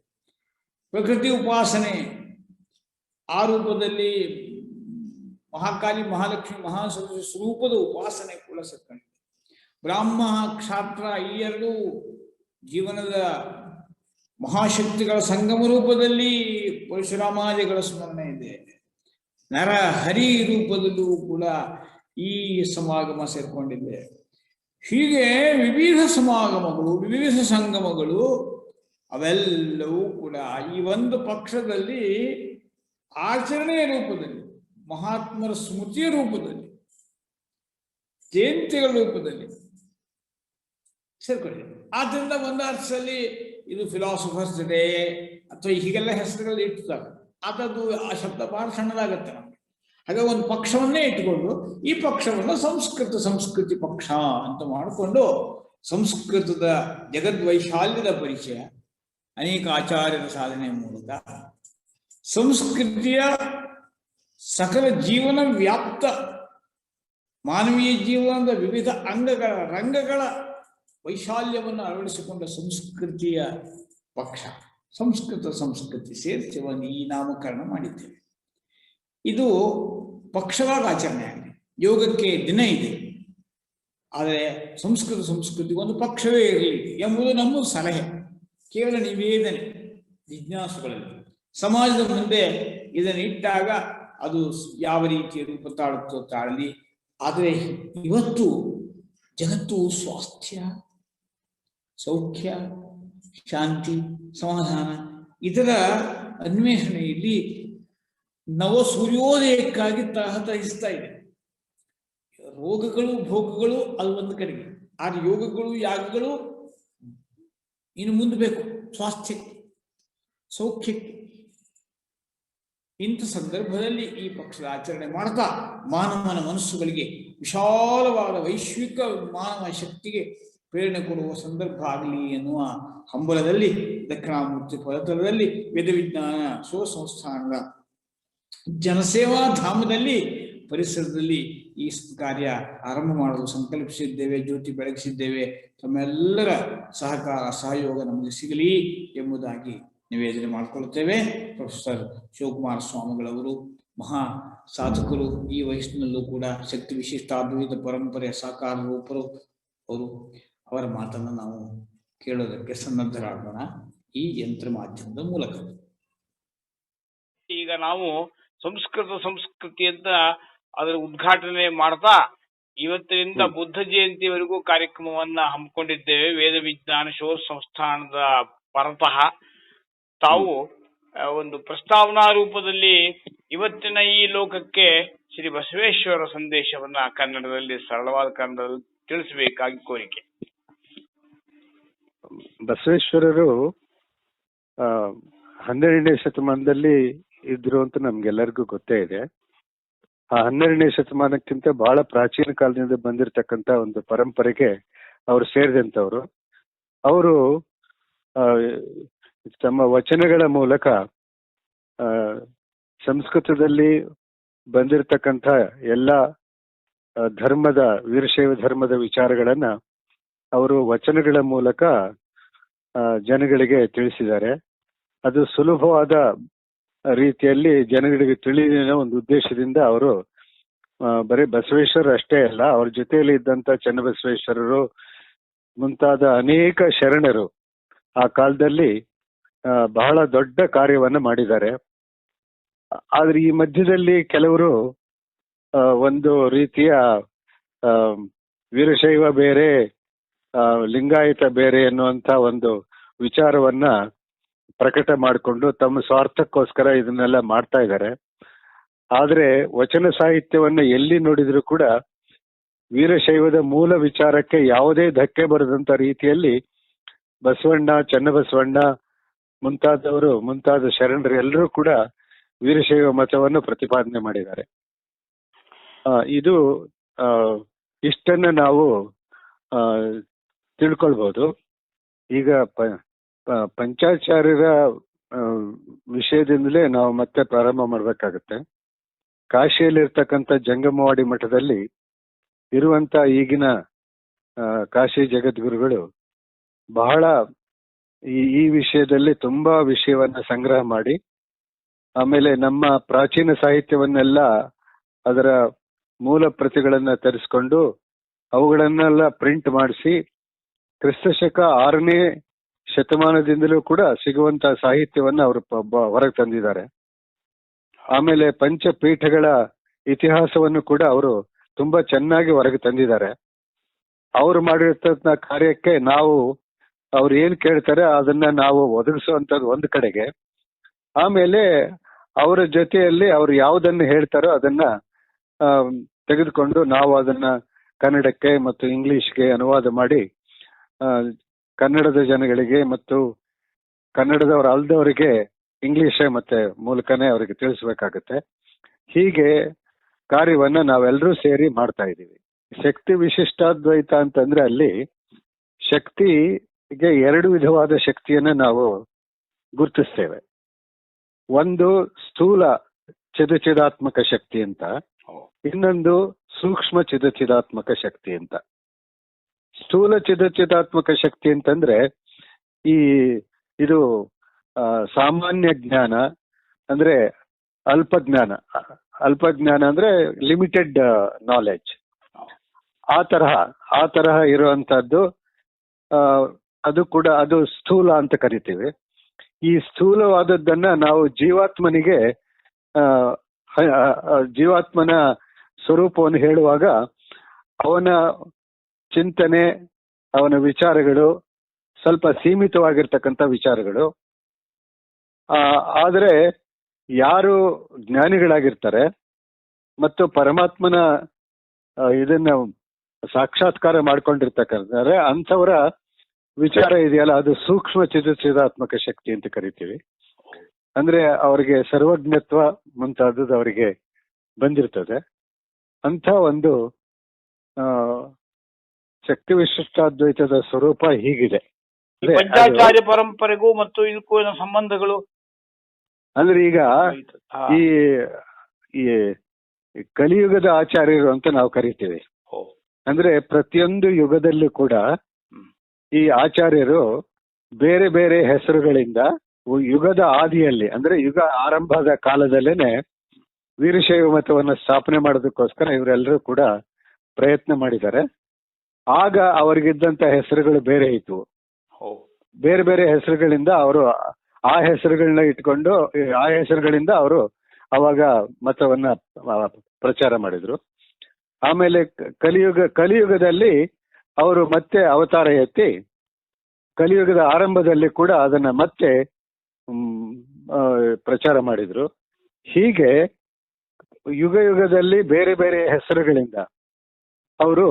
ಪ್ರಕೃತಿ ಉಪಾಸನೆ, ಆ ರೂಪದಲ್ಲಿ ಮಹಾಕಾಲಿ, ಮಹಾಲಕ್ಷ್ಮಿ, ಮಹಾಸರಸ್ವತಿ ಸ್ವರೂಪದ ಉಪಾಸನೆ ಕೂಡ ಸೇರ್ಕೊಂಡಿದೆ. ಬ್ರಾಹ್ಮ ಕ್ಷಾತ್ರ ಈ ಎರಡೂ ಜೀವನದ ಮಹಾಶಕ್ತಿಗಳ ಸಂಗಮ ರೂಪದಲ್ಲಿ ಪರಶುರಾಮಾದಿಗಳ ಸ್ಮರಣೆ ಇದೆ. ನರ ಹರಿ ರೂಪದಲ್ಲೂ ಕೂಡ ಈ ಸಮಾಗಮ ಸೇರ್ಕೊಂಡಿದೆ. ಹೀಗೆ ವಿವಿಧ ಸಮಾಗಮಗಳು, ವಿವಿಧ ಸಂಗಮಗಳು ಅವೆಲ್ಲವೂ ಕೂಡ ಈ ಒಂದು ಪಕ್ಷದಲ್ಲಿ ಆಚರಣೆಯ ರೂಪದಲ್ಲಿ, ಮಹಾತ್ಮರ ಸ್ಮೃತಿಯ ರೂಪದಲ್ಲಿ, ಜಯಂತಿಗಳ ರೂಪದಲ್ಲಿ ಸೇರ್ಕೊಂಡಿದೆ. ಆದ್ರಿಂದ ಒಂದು ಅರ್ಥದಲ್ಲಿ ಇದು ಫಿಲಾಸಫರ್ಸ್ ಡೇ ಅಥವಾ ಹೀಗೆಲ್ಲ ಹೆಸರುಗಳು ಇಡ್ತಾರೆ. ಅದದು ಆ ಶಬ್ದ ಬಹಳ ಸಣ್ಣದಾಗತ್ತೆ ನಮಗೆ. ಹಾಗೆ ಒಂದು ಪಕ್ಷವನ್ನೇ ಇಟ್ಟುಕೊಂಡು ಈ ಪಕ್ಷವನ್ನು ಸಂಸ್ಕೃತಿ ಪಕ್ಷ ಅಂತ ಮಾಡಿಕೊಂಡು ಸಂಸ್ಕೃತದ ಜಗದ್ವೈಶಾಲ್ಯದ ಪರಿಚಯ, ಅನೇಕ ಆಚಾರ್ಯರ ಸಾಧನೆ ಮೂಲಕ ಸಂಸ್ಕೃತಿಯ ಸಕಲ ಜೀವನ ವ್ಯಾಪ್ತ ಮಾನವೀಯ ಜೀವನದ ವಿವಿಧ ಅಂಗಗಳ ರಂಗಗಳ ವೈಶಾಲ್ಯವನ್ನು ಅಳವಡಿಸಿಕೊಂಡ ಸಂಸ್ಕೃತಿಯ ಪಕ್ಷ, ಸಂಸ್ಕೃತಿ ಸೇರಿಸಿ ಒಂದು ಈ ನಾಮಕರಣ ಮಾಡಿದ್ದೇವೆ. ಇದು ಪಕ್ಷವಾಗಿ ಆಚರಣೆ ಆಗಿದೆ. ಯೋಗಕ್ಕೆ ದಿನ ಇದೆ, ಆದರೆ ಸಂಸ್ಕೃತಿಗೆ ಒಂದು ಪಕ್ಷವೇ ಇರಲಿ ಎಂಬುದು ನಮ್ಮ ಸಲಹೆ. ಕೇವಲ ನಿವೇದನೆ ಜಿಜ್ಞಾಸುಗಳಲ್ಲಿ ಸಮಾಜದ ಮುಂದೆ ಇದನ್ನು ಇಟ್ಟಾಗ ಅದು ಯಾವ ರೀತಿಯ ರೂಪ ತಾಳುತ್ತೋ ತಾಳಲಿ. ಆದರೆ ಇವತ್ತು ಜಗತ್ತು ಸ್ವಾಸ್ಥ್ಯ, ಸೌಖ್ಯ, ಶಾಂತಿ, ಸಮಾಧಾನ ಇದರ ಅನ್ವೇಷಣೆಯಲ್ಲಿ ನವ ಸೂರ್ಯೋದಯಕ್ಕಾಗಿ ತಹತಹಿಸ್ತಾ ಇದೆ. ರೋಗಗಳು ಭೋಗಗಳು ಅದು ಒಂದು ಕಡೆಗೆ, ಆದ್ರೆ ಯೋಗಗಳು ಯಾಗಗಳು ಇನ್ನು ಮುಂದೆ ಬೇಕು ಸ್ವಾಸ್ಥ್ಯಕ್ಕೆ, ಸೌಖ್ಯಕ್ಕೆ. ಇಂಥ ಸಂದರ್ಭದಲ್ಲಿ ಈ ಪಕ್ಷದ ಆಚರಣೆ ಮಾಡ್ತಾ ಮಾನವನ ಮನಸ್ಸುಗಳಿಗೆ ವಿಶಾಲವಾದ ವೈಶ್ವಿಕ ಮಾನವ ಶಕ್ತಿಗೆ ಪ್ರೇರಣೆ ಕೊಡುವ ಸಂದರ್ಭ ಆಗಲಿ ಎನ್ನುವ ಹಂಬಲದಲ್ಲಿ ದಕ್ಷಿಣಾಮೂರ್ತಿ ಪದತಲದಲ್ಲಿ ವೇದ ವಿಜ್ಞಾನ ಸಂಸ್ಥಾನದ ಜನಸೇವಾ ಧಾಮದಲ್ಲಿ ಪರಿಸರದಲ್ಲಿ ಈ ಕಾರ್ಯ ಆರಂಭ ಮಾಡಲು ಸಂಕಲ್ಪಿಸಿದ್ದೇವೆ, ಜ್ಯೋತಿ ಬೆಳಗಿಸಿದ್ದೇವೆ. ತಮ್ಮೆಲ್ಲರ ಸಹಕಾರ ಸಹಯೋಗ ನಮಗೆ ಸಿಗಲಿ ಎಂಬುದಾಗಿ ನಿವೇದನೆ ಮಾಡಿಕೊಳ್ಳುತ್ತೇವೆ. ಪ್ರೊಫೆಸರ್ ಶಿವಕುಮಾರ ಸ್ವಾಮಿಗಳವರು ಮಹಾ ಸಾಧಕರು, ಈ ವಯಸ್ಸಿನಲ್ಲೂ ಕೂಡ ಶಕ್ತಿ ವಿಶಿಷ್ಟ ಅದ್ವೈತ ಪರಂಪರೆಯ ಸಾಕಾರ ರೂಪರು ಅವರು. ಅವರ ಮಾತನ್ನು ನಾವು ಕೇಳೋದಕ್ಕೆ ಸನ್ನದ್ಧರಾಗೋಣ ಈ ಯಂತ್ರ ಮಾಧ್ಯಮದ ಮೂಲಕ. ಈಗ ನಾವು ಸಂಸ್ಕೃತಿ ಅಂತ ಅದರ ಉದ್ಘಾಟನೆ ಮಾಡ್ತಾ ಇವತ್ತಿನಿಂದ ಬುದ್ಧ ಜಯಂತಿವರೆಗೂ ಕಾರ್ಯಕ್ರಮವನ್ನ ಹಮ್ಮಿಕೊಂಡಿದ್ದೇವೆ. ವೇದ ವಿಜ್ಞಾನ ಶೋಧ ಸಂಸ್ಥಾನದ ಪರತಃ ತಾವು ಒಂದು ಪ್ರಸ್ತಾವನಾ ರೂಪದಲ್ಲಿ ಇವತ್ತಿನ ಈ ಲೋಕಕ್ಕೆ ಶ್ರೀ ಬಸವೇಶ್ವರ ಸಂದೇಶವನ್ನ ಕನ್ನಡದಲ್ಲಿ, ಸರಳವಾದ ಕನ್ನಡದಲ್ಲಿ ತಿಳಿಸಬೇಕಾಗಿ ಕೋರಿಕೆ. ಬಸವೇಶ್ವರರು 12ನೇ ಶತಮಾನದಲ್ಲಿ ಇದ್ರು ಅಂತ ನಮ್ಗೆಲ್ಲರಿಗೂ ಗೊತ್ತೇ ಇದೆ. ಆ 12ನೇ ಶತಮಾನಕ್ಕಿಂತ ಬಹಳ ಪ್ರಾಚೀನ ಕಾಲದಿಂದ ಬಂದಿರತಕ್ಕಂತ ಒಂದು ಪರಂಪರೆಗೆ ಅವರು ಸೇರಿದಂತವ್ರು. ಅವರು ತಮ್ಮ ವಚನಗಳ ಮೂಲಕ ಸಂಸ್ಕೃತದಲ್ಲಿ ಬಂದಿರತಕ್ಕಂಥ ಎಲ್ಲ ಧರ್ಮದ, ವೀರಶೈವ ಧರ್ಮದ ವಿಚಾರಗಳನ್ನ ಅವರು ವಚನಗಳ ಮೂಲಕ ಜನಗಳಿಗೆ ತಿಳಿಸಿದ್ದಾರೆ. ಅದು ಸುಲಭವಾದ ರೀತಿಯಲ್ಲಿ ಜನಗಳಿಗೆ ತಿಳಿದ ಒಂದು ಉದ್ದೇಶದಿಂದ ಅವರು ಬರೀ ಬಸವೇಶ್ವರ ಅಷ್ಟೇ ಅಲ್ಲ, ಅವ್ರ ಜೊತೆಯಲ್ಲಿ ಇದ್ದಂತ ಚನ್ನಬಸವೇಶ್ವರರು ಮುಂತಾದ ಅನೇಕ ಶರಣರು ಆ ಕಾಲದಲ್ಲಿ ಬಹಳ ದೊಡ್ಡ ಕಾರ್ಯವನ್ನ ಮಾಡಿದ್ದಾರೆ. ಆದ್ರೆ ಈ ಮಧ್ಯದಲ್ಲಿ ಕೆಲವರು ಒಂದು ರೀತಿಯ ವೀರಶೈವ ಬೇರೆ, ಲಿಂಗಾಯತ ಬೇರೆ ಎನ್ನುವಂತ ಒಂದು ವಿಚಾರವನ್ನ ಪ್ರಕಟ ಮಾಡಿಕೊಂಡು ತಮ್ಮ ಸ್ವಾರ್ಥಕ್ಕೋಸ್ಕರ ಇದನ್ನೆಲ್ಲ ಮಾಡ್ತಾ ಇದ್ದಾರೆ. ಆದ್ರೆ ವಚನ ಸಾಹಿತ್ಯವನ್ನ ಎಲ್ಲಿ ನೋಡಿದ್ರು ಕೂಡ ವೀರಶೈವದ ಮೂಲ ವಿಚಾರಕ್ಕೆ ಯಾವುದೇ ಧಕ್ಕೆ ಬರದಂತ ರೀತಿಯಲ್ಲಿ ಬಸವಣ್ಣ, ಚನ್ನಬಸವಣ್ಣ ಮುಂತಾದ ಶರಣರು ಎಲ್ಲರೂ ಕೂಡ ವೀರಶೈವ ಮತವನ್ನು ಪ್ರತಿಪಾದನೆ ಮಾಡಿದ್ದಾರೆ. ಇದು ಇಷ್ಟನ್ನ ನಾವು ತಿಳ್ಕೊಳ್ಬಹುದು. ಈಗ ಪಂಚಾಚಾರ್ಯರ ವಿಷಯದಿಂದಲೇ ನಾವು ಮತ್ತೆ ಪ್ರಾರಂಭ ಮಾಡ್ಬೇಕಾಗತ್ತೆ. ಕಾಶಿಯಲ್ಲಿರ್ತಕ್ಕಂಥ ಜಂಗಮವಾಡಿ ಮಠದಲ್ಲಿ ಇರುವಂತ ಈಗಿನ ಕಾಶಿ ಜಗದ್ಗುರುಗಳು ಬಹಳ ಈ ವಿಷಯದಲ್ಲಿ ತುಂಬಾ ವಿಷಯವನ್ನ ಸಂಗ್ರಹ ಮಾಡಿ, ಆಮೇಲೆ ನಮ್ಮ ಪ್ರಾಚೀನ ಸಾಹಿತ್ಯವನ್ನೆಲ್ಲ ಅದರ ಮೂಲ ಪ್ರತಿಗಳನ್ನ ತರಿಸ್ಕೊಂಡು ಅವುಗಳನ್ನೆಲ್ಲ ಪ್ರಿಂಟ್ ಮಾಡಿಸಿ ಕ್ರಿಸ್ತಶಕ 6ನೇ ಶತಮಾನದಿಂದಲೂ ಕೂಡ ಸಿಗುವಂತ ಸಾಹಿತ್ಯವನ್ನ ಅವರು ಹೊರಗೆ ತಂದಿದ್ದಾರೆ. ಆಮೇಲೆ ಪಂಚಪೀಠಗಳ ಇತಿಹಾಸವನ್ನು ಕೂಡ ಅವರು ತುಂಬಾ ಚೆನ್ನಾಗಿ ಹೊರಗೆ ತಂದಿದ್ದಾರೆ. ಅವರು ಮಾಡಿರ್ತಕ್ಕಂಥ ಕಾರ್ಯಕ್ಕೆ ನಾವು ಅವ್ರು ಏನ್ ಕೇಳ್ತಾರೆ ಅದನ್ನ ನಾವು ಒದಗಿಸುವಂತದ್ದು ಒಂದು ಕಡೆಗೆ, ಆಮೇಲೆ ಅವರ ಜೊತೆಯಲ್ಲಿ ಅವ್ರು ಯಾವುದನ್ನು ಹೇಳ್ತಾರೋ ಅದನ್ನ ತೆಗೆದುಕೊಂಡು ನಾವು ಅದನ್ನ ಕನ್ನಡಕ್ಕೆ ಮತ್ತು ಇಂಗ್ಲಿಷ್ಗೆ ಅನುವಾದ ಮಾಡಿ ಕನ್ನಡದ ಜನಗಳಿಗೆ ಮತ್ತು ಕನ್ನಡದವರು ಅಲ್ದವರಿಗೆ ಇಂಗ್ಲಿಷ್ ಮತ್ತೆ ಮೂಲಕನೇ ಅವರಿಗೆ ತಿಳಿಸ್ಬೇಕಾಗತ್ತೆ. ಹೀಗೆ ಕಾರ್ಯವನ್ನ ನಾವೆಲ್ಲರೂ ಸೇರಿ ಮಾಡ್ತಾ ಇದ್ದೀವಿ. ಶಕ್ತಿ ವಿಶಿಷ್ಟಾದ್ವೈತ ಅಂತಂದ್ರೆ ಅಲ್ಲಿ ಶಕ್ತಿಗೆ 2 ವಿಧವಾದ ಶಕ್ತಿಯನ್ನ ನಾವು ಗುರುತಿಸ್ತೇವೆ. ಒಂದು ಸ್ಥೂಲ ಚಿದಾತ್ಮಕ ಶಕ್ತಿ ಅಂತ, ಇನ್ನೊಂದು ಸೂಕ್ಷ್ಮ ಚಿದಾತ್ಮಕ ಶಕ್ತಿ ಅಂತ. ಸ್ಥೂಲ ಚಿದಾತ್ಮಕ ಶಕ್ತಿ ಅಂತಂದ್ರೆ ಇದು ಸಾಮಾನ್ಯ ಜ್ಞಾನ ಅಂದ್ರೆ ಅಲ್ಪಜ್ಞಾನ ಅಂದ್ರೆ ಲಿಮಿಟೆಡ್ ನಾಲೆಡ್ಜ್, ಆ ತರಹ ಇರುವಂತಹದ್ದು. ಅದು ಸ್ಥೂಲ ಅಂತ ಕರಿತೀವಿ. ಈ ಸ್ಥೂಲವಾದದ್ದನ್ನ ನಾವು ಜೀವಾತ್ಮನ ಸ್ವರೂಪವನ್ನು ಹೇಳುವಾಗ ಅವನ ಚಿಂತನೆ, ಅವನ ವಿಚಾರಗಳು ಸ್ವಲ್ಪ ಸೀಮಿತವಾಗಿರ್ತಕ್ಕಂಥ ವಿಚಾರಗಳು. ಆದರೆ ಯಾರು ಜ್ಞಾನಿಗಳಾಗಿರ್ತಾರೆ ಮತ್ತು ಪರಮಾತ್ಮನ ಇದನ್ನ ಸಾಕ್ಷಾತ್ಕಾರ ಮಾಡ್ಕೊಂಡಿರ್ತಕ್ಕಂಥವ್ರೆ ಅಂಥವರ ವಿಚಾರ ಇದೆಯಲ್ಲ, ಅದು ಸೂಕ್ಷ್ಮ ಚಿದಾತ್ಮಕ ಶಕ್ತಿ ಅಂತ ಕರಿತೀವಿ. ಅಂದ್ರೆ ಅವರಿಗೆ ಸರ್ವಜ್ಞತ್ವ ಮುಂತಾದದ್ದು ಅವರಿಗೆ ಬಂದಿರ್ತದೆ. ಅಂಥ ಒಂದು ಶಕ್ತಿ ವಿಶಿಷ್ಟಾದ್ವೈತದ ಸ್ವರೂಪ ಹೀಗಿದೆ. ಪಂಚಾಚಾರ್ಯ ಪರಂಪರೆಗೂ ಮತ್ತು ಇದಕ್ಕೂ ಏನೋ ಸಂಬಂಧಗಳು ಅಂದ್ರೆ ಈಗ ಈ ಕಲಿಯುಗದ ಆಚಾರ್ಯರು ಅಂತ ನಾವು ಕರಿತೀವಿ. ಅಂದ್ರೆ ಪ್ರತಿಯೊಂದು ಯುಗದಲ್ಲೂ ಕೂಡ ಈ ಆಚಾರ್ಯರು ಬೇರೆ ಬೇರೆ ಹೆಸರುಗಳಿಂದ ಯುಗದ ಆದಿಯಲ್ಲಿ ಅಂದ್ರೆ ಯುಗ ಆರಂಭದ ಕಾಲದಲ್ಲೇನೆ ವೀರಶೈವ ಮತವನ್ನು ಸ್ಥಾಪನೆ ಮಾಡೋದಕ್ಕೋಸ್ಕರ ಇವರೆಲ್ಲರೂ ಕೂಡ ಪ್ರಯತ್ನ ಮಾಡಿದ್ದಾರೆ. ಆಗ ಅವರಿಗಿದ್ದಂತ ಹೆಸರುಗಳು ಬೇರೆ ಇದ್ವು. ಬೇರೆ ಬೇರೆ ಹೆಸರುಗಳಿಂದ ಅವರು ಆ ಹೆಸರುಗಳನ್ನ ಇಟ್ಕೊಂಡು ಆ ಹೆಸರುಗಳಿಂದ ಅವರು ಅವಾಗ ಮತವನ್ನ ಪ್ರಚಾರ ಮಾಡಿದ್ರು. ಆಮೇಲೆ ಕಲಿಯುಗದಲ್ಲಿ ಅವರು ಮತ್ತೆ ಅವತಾರ ಎತ್ತಿ ಕಲಿಯುಗದ ಆರಂಭದಲ್ಲಿ ಕೂಡ ಅದನ್ನ ಮತ್ತೆ ಪ್ರಚಾರ ಮಾಡಿದ್ರು. ಹೀಗೆ ಯುಗದಲ್ಲಿ ಬೇರೆ ಬೇರೆ ಹೆಸರುಗಳಿಂದ ಅವರು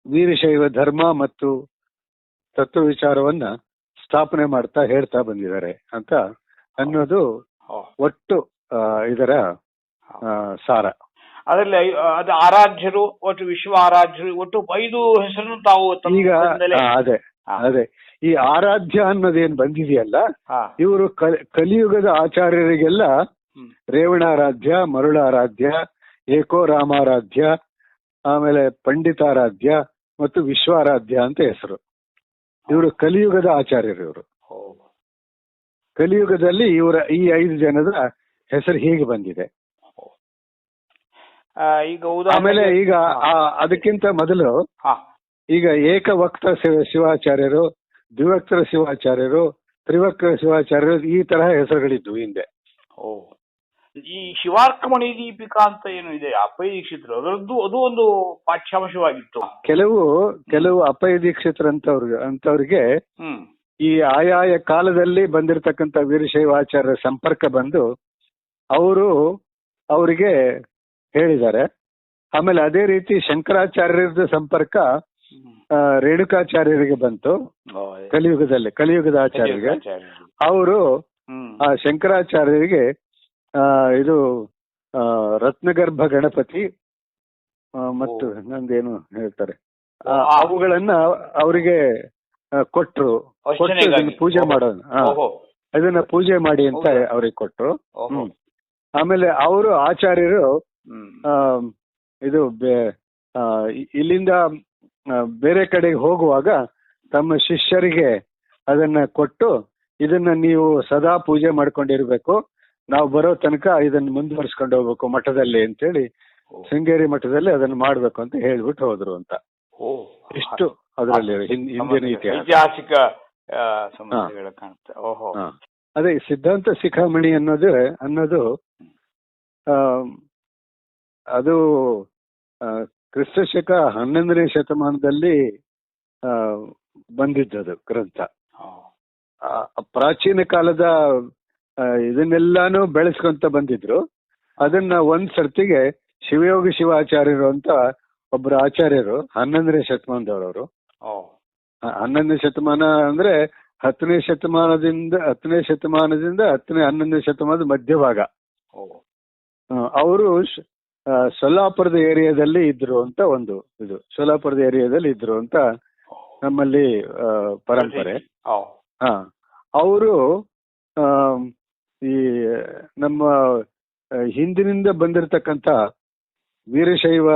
ವೀರಶೈವ ಧರ್ಮ ಮತ್ತು ತತ್ವ ವಿಚಾರವನ್ನ ಸ್ಥಾಪನೆ ಮಾಡ್ತಾ ಹೇಳ್ತಾ ಬಂದಿದ್ದಾರೆ ಅಂತ ಅನ್ನೋದು ಒಟ್ಟು ಇದರ ಸಾರ. ಅದರಲ್ಲಿ ಅದು ಆರಾಧ್ಯರು, ಒಟ್ಟು ವಿಶ್ವ ಆರಾಧ್ಯರು, ಒಟ್ಟು 5 ಹೆಸರನ್ನು ತಾವು ಈಗ ಅದೇ ಈ ಆರಾಧ್ಯ ಅನ್ನೋದೇನ್ ಬಂದಿದೆಯಲ್ಲ, ಇವರು ಕಲಿಯುಗದ ಆಚಾರ್ಯರಿಗೆಲ್ಲ ರೇವಣಾರಾಧ್ಯ, ಮರುಳಾರಾಧ್ಯ, ಏಕೋ ರಾಮಾರಾಧ್ಯ, ಆಮೇಲೆ ಪಂಡಿತಾರಾಧ್ಯ ಮತ್ತು ವಿಶ್ವಾರಾಧ್ಯ ಅಂತ ಹೆಸರು. ಇವರು ಕಲಿಯುಗದ ಆಚಾರ್ಯರು. ಇವರು ಕಲಿಯುಗದಲ್ಲಿ ಈ 5 ಜನದ ಹೆಸರು ಹೀಗೆ ಬಂದಿದೆ. ಆಮೇಲೆ ಈಗ ಅದಕ್ಕಿಂತ ಮೊದಲು ಈಗ ಏಕವಕ್ತ ಶಿವಾಚಾರ್ಯರು, ದ್ವಿವಕ್ತರ ಶಿವಾಚಾರ್ಯರು, ತ್ರಿವಕ್ರ ಶಿವಾಚಾರ್ಯರು, ಈ ತರಹ ಹೆಸರುಗಳಿದ್ವು ಹಿಂದೆ. ಈ ಶಿವಾರ್ಕಮಣಿ ದೀಪಿಕಾ ಅಂತ ಏನು ಇದೆ ಅಪ್ಪಯ್ಯ ದೀಕ್ಷಿತರು, ಅದರದ್ದು ಅದು ಒಂದು ಪಾಠ್ಯಾಂಶವಾಗಿತ್ತು. ಕೆಲವು ಅಪ್ಪಯ್ಯ ದೀಕ್ಷಿತರು ಅಂತವ್ರಿಗೆ ಈ ಆಯಾಯ ಕಾಲದಲ್ಲಿ ಬಂದಿರತಕ್ಕಂಥ ವೀರಶೈವಾಚಾರ್ಯರ ಸಂಪರ್ಕ ಬಂದು ಅವರಿಗೆ ಹೇಳಿದ್ದಾರೆ. ಆಮೇಲೆ ಅದೇ ರೀತಿ ಶಂಕರಾಚಾರ್ಯರದ ಸಂಪರ್ಕ ರೇಣುಕಾಚಾರ್ಯರಿಗೆ ಬಂತು. ಕಲಿಯುಗದ ಆಚಾರ್ಯರಿಗೆ ಅವರು ಆ ಶಂಕರಾಚಾರ್ಯರಿಗೆ ಇದು ರತ್ನಗರ್ಭ ಗಣಪತಿ ಮತ್ತು ನಂದೇನು ಹೇಳ್ತಾರೆ ಅವುಗಳನ್ನ ಅವರಿಗೆ ಕೊಟ್ಟು ಪೂಜೆ ಮಾಡೋದು, ಅದನ್ನ ಪೂಜೆ ಮಾಡಿ ಅಂತ ಅವ್ರಿಗೆ ಕೊಟ್ರು. ಆಮೇಲೆ ಅವರು ಆಚಾರ್ಯರು ಇದು ಇಲ್ಲಿಂದ ಬೇರೆ ಕಡೆಗೆ ಹೋಗುವಾಗ ತಮ್ಮ ಶಿಷ್ಯರಿಗೆ ಅದನ್ನ ಕೊಟ್ಟು ಇದನ್ನ ನೀವು ಸದಾ ಪೂಜೆ ಮಾಡ್ಕೊಂಡಿರ್ಬೇಕು, ನಾವು ಬರೋ ತನಕ ಇದನ್ನು ಮುಂದುವರಿಸ್ಕೊಂಡು ಹೋಗ್ಬೇಕು ಮಠದಲ್ಲಿ ಅಂತೇಳಿ ಶೃಂಗೇರಿ ಮಠದಲ್ಲಿ ಅದನ್ನು ಮಾಡ್ಬೇಕು ಅಂತ ಹೇಳ್ಬಿಟ್ಟು ಹೋದ್ರು ಅಂತ. ಇಷ್ಟು ಅದರಲ್ಲಿ ಹಿಂದಿನ ಇತಿಹಾಸ, ಐತಿಹಾಸಿಕ ಸಮಸ್ಯೆಗಳು ಕಾಣುತ್ತೆ. ಓಹೋ, ಅದೇ ಸಿದ್ಧಾಂತ ಶಿಖಾಮಣಿ ಅನ್ನೋದು ಅದು ಕ್ರಿಸ್ತಶಕ 11ನೇ ಶತಮಾನದಲ್ಲಿ ಬಂದಿದ್ದದು ಗ್ರಂಥ. ಪ್ರಾಚೀನ ಕಾಲದ ಇದನ್ನೆಲ್ಲಾನು ಬೆಳೆಸ್ಕೊಂತ ಬಂದಿದ್ರು. ಅದನ್ನ ಒಂದ್ ಸರ್ತಿಗೆ ಶಿವಯೋಗಿ ಶಿವಾಚಾರ್ಯರು ಅಂತ ಒಬ್ರು ಆಚಾರ್ಯರು 11ನೇ ಶತಮಾನದವರವರು. 11ನೇ ಶತಮಾನ ಅಂದ್ರೆ 10ನೇ ಶತಮಾನದಿಂದ 11ನೇ ಶತಮಾನದ ಮಧ್ಯಭಾಗ. ಅವರು ಸೊಲ್ಲಾಪುರದ ಏರಿಯಾದಲ್ಲಿ ಇದ್ರು ಅಂತ ಸೊಲ್ಲಾಪುರದ ಏರಿಯಾದಲ್ಲಿ ಇದ್ರು ಅಂತ ನಮ್ಮಲ್ಲಿ ಪರಂಪರೆ. ಅವರು ಈ ನಮ್ಮ ಹಿಂದಿನಿಂದ ಬಂದಿರತಕ್ಕಂತ ವೀರಶೈವ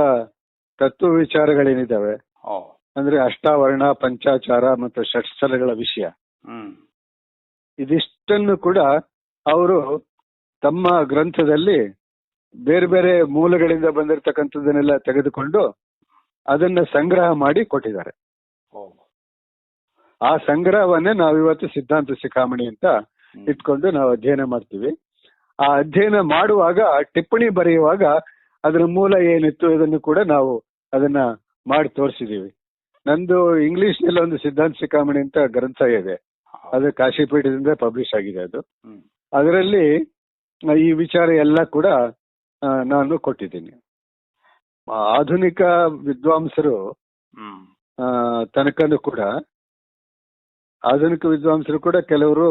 ತತ್ವ ವಿಚಾರಗಳೇನಿದ್ದಾವೆ, ಅಂದ್ರೆ ಅಷ್ಟಾವರಣ, ಪಂಚಾಚಾರ ಮತ್ತು ಷಟ್ಸ್ಥಲಗಳ ವಿಷಯ, ಇದಿಷ್ಟನ್ನು ಕೂಡ ಅವರು ತಮ್ಮ ಗ್ರಂಥದಲ್ಲಿ ಬೇರೆ ಬೇರೆ ಮೂಲಗಳಿಂದ ಬಂದಿರತಕ್ಕಂಥದ್ದನ್ನೆಲ್ಲ ತೆಗೆದುಕೊಂಡು ಅದನ್ನ ಸಂಗ್ರಹ ಮಾಡಿ ಕೊಟ್ಟಿದ್ದಾರೆ. ಆ ಸಂಗ್ರಹವನ್ನೇ ನಾವಿವತ್ತು ಸಿದ್ಧಾಂತ ಶಿಖಾಮಣಿ ಅಂತ ಇಟ್ಕೊಂಡು ನಾವು ಅಧ್ಯಯನ ಮಾಡ್ತೀವಿ. ಆ ಅಧ್ಯಯನ ಮಾಡುವಾಗ, ಟಿಪ್ಪಣಿ ಬರೆಯುವಾಗ ಅದರ ಮೂಲ ಏನಿತ್ತು ಇದನ್ನು ಕೂಡ ನಾವು ಅದನ್ನ ಮಾಡಿ ತೋರಿಸಿದೀವಿ. ನಂದು ಇಂಗ್ಲಿಷ್ ನಲ್ಲಿ ಒಂದು ಸಿದ್ಧಾಂತ ಶಿಖಾಮಣಿ ಅಂತ ಗ್ರಂಥ ಇದೆ, ಅದು ಕಾಶಿಪೀಠದಿಂದ ಪಬ್ಲಿಷ್ ಆಗಿದೆ. ಅದರಲ್ಲಿ ಈ ವಿಚಾರ ಎಲ್ಲ ಕೂಡ ನಾನು ಕೊಟ್ಟಿದ್ದೀನಿ. ಆಧುನಿಕ ವಿದ್ವಾಂಸರು ಕೂಡ ಕೆಲವರು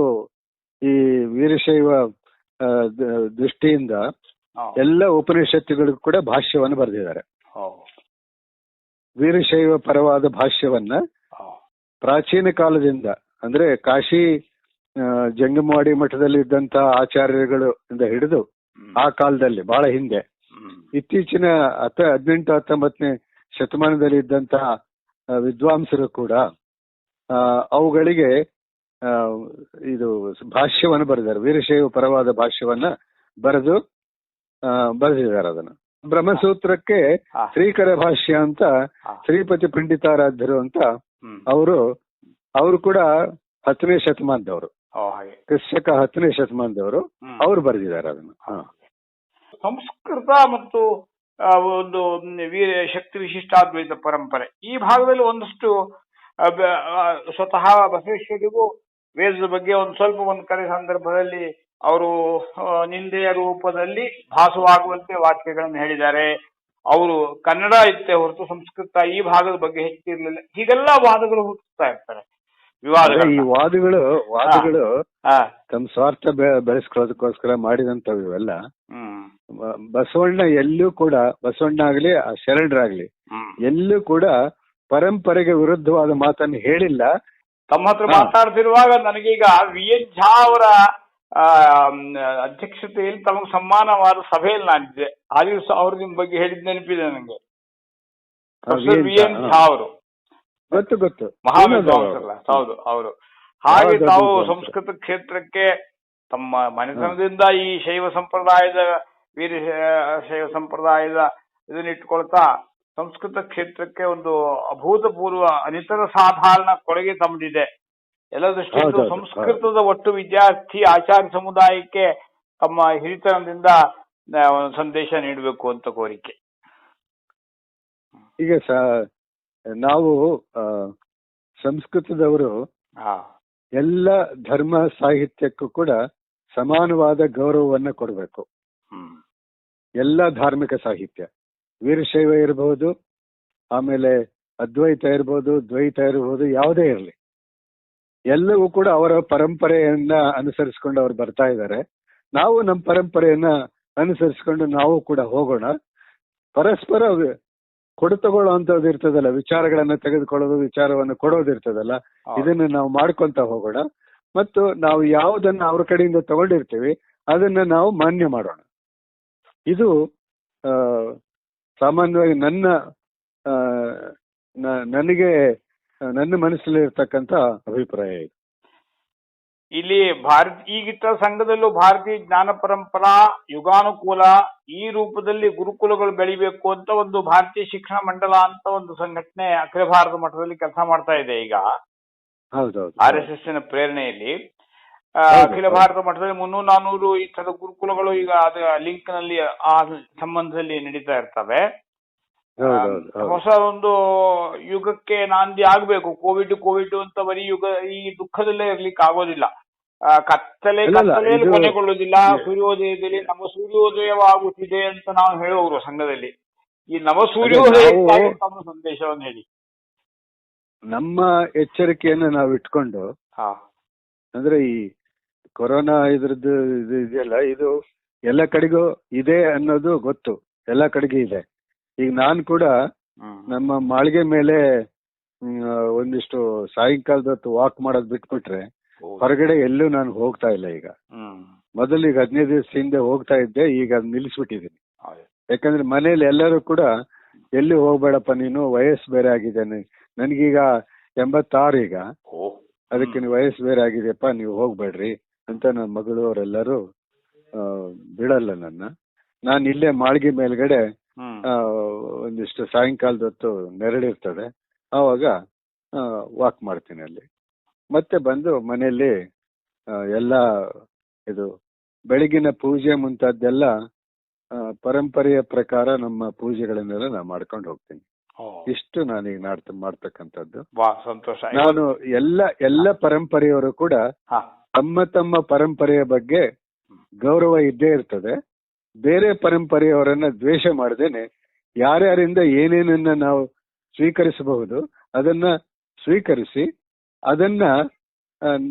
ಈ ವೀರಶೈವ ದೃಷ್ಟಿಯಿಂದ ಎಲ್ಲ ಉಪನಿಷತ್ತುಗಳಿಗೂ ಕೂಡ ಭಾಷ್ಯವನ್ನು ಬರೆದಿದ್ದಾರೆ. ವೀರಶೈವ ಪರವಾದ ಭಾಷ್ಯವನ್ನ ಪ್ರಾಚೀನ ಕಾಲದಿಂದ, ಅಂದ್ರೆ ಕಾಶಿ ಜಂಗಮವಾಡಿ ಮಠದಲ್ಲಿ ಇದ್ದಂತ ಆಚಾರ್ಯಗಳು ಇಂದ ಹಿಡಿದು ಆ ಕಾಲದಲ್ಲಿ ಬಹಳ ಹಿಂದೆ, ಇತ್ತೀಚಿನ 18-19ನೇ ಶತಮಾನದಲ್ಲಿ ಇದ್ದಂತಹ ವಿದ್ವಾಂಸರು ಕೂಡ ಅವುಗಳಿಗೆ ಇದು ಭಾಷ್ಯವನ್ನು ಬರೆದಿದ್ದಾರೆ. ವೀರಶೈವ ಪರವಾದ ಭಾಷ್ಯವನ್ನ ಬರೆದಿದ್ದಾರೆ. ಅದನ್ನು ಬ್ರಹ್ಮಸೂತ್ರಕ್ಕೆ ಶ್ರೀಕರ ಭಾಷ್ಯ ಅಂತ ಶ್ರೀಪತಿ ಪಂಡಿತಾರಾಧ್ಯರು ಅಂತ ಅವರು ಕೂಡ 10ನೇ ಶತಮಾನದವರು, ಕ್ರಿಸ್ತಕ 10ನೇ ಶತಮಾನದವರು, ಅವರು ಬರೆದಿದ್ದಾರೆ ಅದನ್ನು. ಸಂಸ್ಕೃತ ಮತ್ತು ಒಂದು ಶಕ್ತಿ ವಿಶಿಷ್ಟಾದ್ವೈತ ಪರಂಪರೆ ಈ ಭಾಗದಲ್ಲಿ ಒಂದಷ್ಟು ಸ್ವತಃ ಬಸವೇಶ್ವರಿಗೂ ವೇದದ ಬಗ್ಗೆ ಒಂದು ಕರೆ ಸಂದರ್ಭದಲ್ಲಿ ಅವರು ನಿಂದೆಯ ರೂಪದಲ್ಲಿ ಭಾಸವಾಗುವಂತೆ ವಾಕ್ಯಗಳನ್ನು ಹೇಳಿದ್ದಾರೆ. ಅವರು ಕನ್ನಡ ಇತ್ತೆ ಹೊರತು ಸಂಸ್ಕೃತ ಈ ಭಾಗದ ಬಗ್ಗೆ ಹೆಚ್ಚಿರಲಿಲ್ಲ. ಹೀಗೆಲ್ಲ ವಾದಗಳು ಹುಟ್ಟುತ್ತಾ ಇರ್ತಾರೆ. ಈ ವಾದಗಳು ತಮ್ಮ ಸ್ವಾರ್ಥ ಬೆಳೆಸ್ಕೊಳ್ಳೋದಕ್ಕೋಸ್ಕರ ಮಾಡಿದಂತವು ಇವೆಲ್ಲ. ಬಸವಣ್ಣ ಎಲ್ಲೂ ಕೂಡ, ಬಸವಣ್ಣ ಆಗ್ಲಿ ಶರಣರಾಗ್ಲಿ ಎಲ್ಲೂ ಕೂಡ ಪರಂಪರೆಗೆ ವಿರುದ್ಧವಾದ ಮಾತನ್ನು ಹೇಳಿಲ್ಲ. ತಮ್ಮ ಹತ್ರ ಮಾತಾಡ್ತಿರುವಾಗ ನನಗೀಗ VN ಝಾ ಅವರ ಅಧ್ಯಕ್ಷತೆಯಲ್ಲಿ ತಮಗೆ ಸಮ್ಮಾನವಾದ ಸಭೆಯಲ್ಲಿ ನಾನಿದ್ದೆ. ಆ ದಿವಸ ಅವರು ನಿಮ್ ಬಗ್ಗೆ ಹೇಳಿದ ನೆನಪಿದೆ ನನಗೆ. VN ಝಾ ಅವರು ಗೊತ್ತು ಮಹಾವಿದ್ವಾಂಸರಲ್ಲ? ಹೌದು, ಅವರು. ಹಾಗೆ ತಾವು ಸಂಸ್ಕೃತ ಕ್ಷೇತ್ರಕ್ಕೆ ತಮ್ಮ ಮನೆತನದಿಂದ ಈ ಶೈವ ಸಂಪ್ರದಾಯದ ವೀರಶೈವ ಸಂಪ್ರದಾಯದ ಇದನ್ನ ಇಟ್ಕೊಳ್ತಾ ಸಂಸ್ಕೃತ ಕ್ಷೇತ್ರಕ್ಕೆ ಒಂದು ಅಭೂತಪೂರ್ವ ಅನಿತರ ಸಾಧಾರಣ ಕೊಡುಗೆ ತಮ್ಮದಿದೆ. ಎಲ್ಲ ದೃಷ್ಟಿಯಿಂದ ಸಂಸ್ಕೃತದ ಒಟ್ಟು ವಿದ್ಯಾರ್ಥಿ ಆಚಾರ್ಯ ಸಮುದಾಯಕ್ಕೆ ತಮ್ಮ ಹಿರಿತನದಿಂದ ಸಂದೇಶ ನೀಡಬೇಕು ಅಂತ ಕೋರಿಕೆ. ಈಗ ನಾವು ಸಂಸ್ಕೃತದವರು ಎಲ್ಲ ಧರ್ಮ ಸಾಹಿತ್ಯಕ್ಕೂ ಕೂಡ ಸಮಾನವಾದ ಗೌರವವನ್ನು ಕೊಡಬೇಕು. ಎಲ್ಲ ಧಾರ್ಮಿಕ ಸಾಹಿತ್ಯ, ವೀರಶೈವ ಇರಬಹುದು, ಆಮೇಲೆ ಅದ್ವೈತ ಇರ್ಬೋದು, ದ್ವೈತ ಇರಬಹುದು, ಯಾವುದೇ ಇರಲಿ, ಎಲ್ಲವೂ ಕೂಡ ಅವರ ಪರಂಪರೆಯನ್ನ ಅನುಸರಿಸಿಕೊಂಡು ಅವ್ರು ಬರ್ತಾ ಇದ್ದಾರೆ. ನಾವು ನಮ್ಮ ಪರಂಪರೆಯನ್ನ ಅನುಸರಿಸಿಕೊಂಡು ನಾವು ಕೂಡ ಹೋಗೋಣ. ಪರಸ್ಪರ ಕೊಡುತಗೊಳ್ಳೋ ಅಂತದ್ದು ಇರ್ತದಲ್ಲ, ವಿಚಾರಗಳನ್ನ ತೆಗೆದುಕೊಳ್ಳೋದು, ವಿಚಾರವನ್ನು ಕೊಡೋದಿರ್ತದಲ್ಲ, ಇದನ್ನ ನಾವು ಮಾಡ್ಕೊಂತ ಹೋಗೋಣ. ಮತ್ತು ನಾವು ಯಾವುದನ್ನ ಅವ್ರ ಕಡೆಯಿಂದ ತಗೊಂಡಿರ್ತೀವಿ ಅದನ್ನ ನಾವು ಮಾನ್ಯ ಮಾಡೋಣ. ಇದು ಸಾಮಾನ್ಯವಾಗಿ ನನಗೆ ನನ್ನ ಮನಸ್ಸಲ್ಲಿ ಇರ್ತಕ್ಕಂಥ ಅಭಿಪ್ರಾಯ ಇದು. ಇಲ್ಲಿ ಈಗಿಟ್ಟ ಸಂಘದಲ್ಲೂ ಭಾರತೀಯ ಜ್ಞಾನ ಪರಂಪರಾ ಯುಗಾನುಕೂಲ ಈ ರೂಪದಲ್ಲಿ ಗುರುಕುಲಗಳು ಬೆಳಿಬೇಕು ಅಂತ ಒಂದು ಭಾರತೀಯ ಶಿಕ್ಷಣ ಮಂಡಲ ಅಂತ ಒಂದು ಸಂಘಟನೆ ಅಖಿಲ ಭಾರತ ಮಟ್ಟದಲ್ಲಿ ಕೆಲಸ ಮಾಡ್ತಾ ಇದೆ ಈಗ. ಹೌದೌದು. RSS ನ ಪ್ರೇರಣೆಯಲ್ಲಿ ಅಖಿಲ ಭಾರತ ಮಟ್ಟದಲ್ಲಿ 300-400 ಈ ತರದ ಗುರುಕುಲಗಳು ಈಗ ಅದ ಲಿಂಕ್ ನಲ್ಲಿ ಆ ಸಂಬಂಧದಲ್ಲಿ ನಡೀತಾ ಇರ್ತವೆ. ಹೊಸ ಒಂದು ಯುಗಕ್ಕೆ ನಾಂದಿ ಆಗ್ಬೇಕು. ಕೋವಿಡ್ ಅಂತ ಬರೀ ಈ ದುಃಖದಲ್ಲೇ ಇರ್ಲಿಕ್ಕೆ ಆಗೋದಿಲ್ಲ. ಕತ್ತಲೆಯಲ್ಲಿ ಕೊನೆಗೊಳ್ಳುವುದಿಲ್ಲ. ಸೂರ್ಯೋದಯದಲ್ಲಿ ನಮ್ಮ ಸೂರ್ಯೋದಯವಾಗುತ್ತಿದೆ ಅಂತ ನಾವು ಹೇಳುವರು ಸಂಘದಲ್ಲಿ. ಈ ನವ ಸೂರ್ಯೋದಯಕ್ಕಾಗಿ ತಮ್ಮ ಸಂದೇಶವನ್ನು ಹೇಳಿ. ನಮ್ಮ ಎಚ್ಚರಿಕೆಯನ್ನು ನಾವು ಇಟ್ಕೊಂಡು, ಅಂದ್ರೆ ಈ ಕೊರೋನಾ ಇದ್ರದ್ದು ಇದೆಯಲ್ಲ, ಇದು ಎಲ್ಲ ಕಡೆಗೂ ಇದೆ ಅನ್ನೋದು ಗೊತ್ತು, ಎಲ್ಲ ಕಡೆಗೂ ಇದೆ. ಈಗ ನಾನು ಕೂಡ ನಮ್ಮ ಮಾಳಿಗೆ ಮೇಲೆ ಒಂದಿಷ್ಟು ಸಾಯಂಕಾಲದ ಹೊತ್ತು ವಾಕ್ ಮಾಡೋದು ಬಿಟ್ಬಿಟ್ರೆ ಹೊರಗಡೆ ಎಲ್ಲೂ ನಾನು ಹೋಗ್ತಾ ಇಲ್ಲ. ಈಗ ಮೊದಲು ಈಗ 15 ದಿವಸ ಹಿಂದೆ ಹೋಗ್ತಾ ಇದ್ದೆ, ಈಗ ಅದು ನಿಲ್ಲಿಸ್ಬಿಟ್ಟಿದ್ದೀನಿ. ಯಾಕಂದ್ರೆ ಮನೇಲಿ ಎಲ್ಲರೂ ಕೂಡ ಎಲ್ಲಿ ಹೋಗ್ಬೇಡಪ್ಪ ನೀನು, ವಯಸ್ಸು ಬೇರೆ ಆಗಿದೆ, ನನ್ಗೀಗ 86 ಈಗ, ಅದಕ್ಕೆ ನೀವು ವಯಸ್ಸು ಬೇರೆ ಆಗಿದೆಯಪ್ಪ, ನೀವು ಹೋಗ್ಬೇಡ್ರಿ ಅಂತ ನನ್ನ ಮಗಳು ಅವರೆಲ್ಲರೂ ಬಿಡಲ್ಲ ನನ್ನ. ನಾನು ಇಲ್ಲೇ ಮಾಳಿಗೆ ಮೇಲ್ಗಡೆ ಒಂದಿಷ್ಟು ಸಾಯಂಕಾಲದ ಹೊತ್ತು ನೆರಳಿರ್ತದೆ, ಆವಾಗ ವಾಕ್ ಮಾಡ್ತೀನಿ ಅಲ್ಲಿ. ಮತ್ತೆ ಬಂದು ಮನೆಯಲ್ಲಿ ಎಲ್ಲ ಇದು ಬೆಳಗಿನ ಪೂಜೆ ಮುಂತಾದ್ದೆಲ್ಲ ಪರಂಪರೆಯ ಪ್ರಕಾರ ನಮ್ಮ ಪೂಜೆಗಳನ್ನೆಲ್ಲ ನಾನು ಮಾಡ್ಕೊಂಡು ಹೋಗ್ತೀನಿ. ಇಷ್ಟು ನಾನೀಗ ಮಾಡ್ತಕ್ಕಂಥದ್ದು. ಸಂತೋಷ. ನಾನು ಎಲ್ಲ ಪರಂಪರೆಯವರು ಕೂಡ ತಮ್ಮ ತಮ್ಮ ಪರಂಪರೆಯ ಬಗ್ಗೆ ಗೌರವ ಇದ್ದೇ ಇರ್ತದೆ. ಬೇರೆ ಪರಂಪರೆಯವರನ್ನ ದ್ವೇಷ ಮಾಡದೇನೆ ಯಾರ್ಯಾರಿಂದ ಏನೇನನ್ನ ನಾವು ಸ್ವೀಕರಿಸಬಹುದು ಅದನ್ನ ಸ್ವೀಕರಿಸಿ, ಅದನ್ನ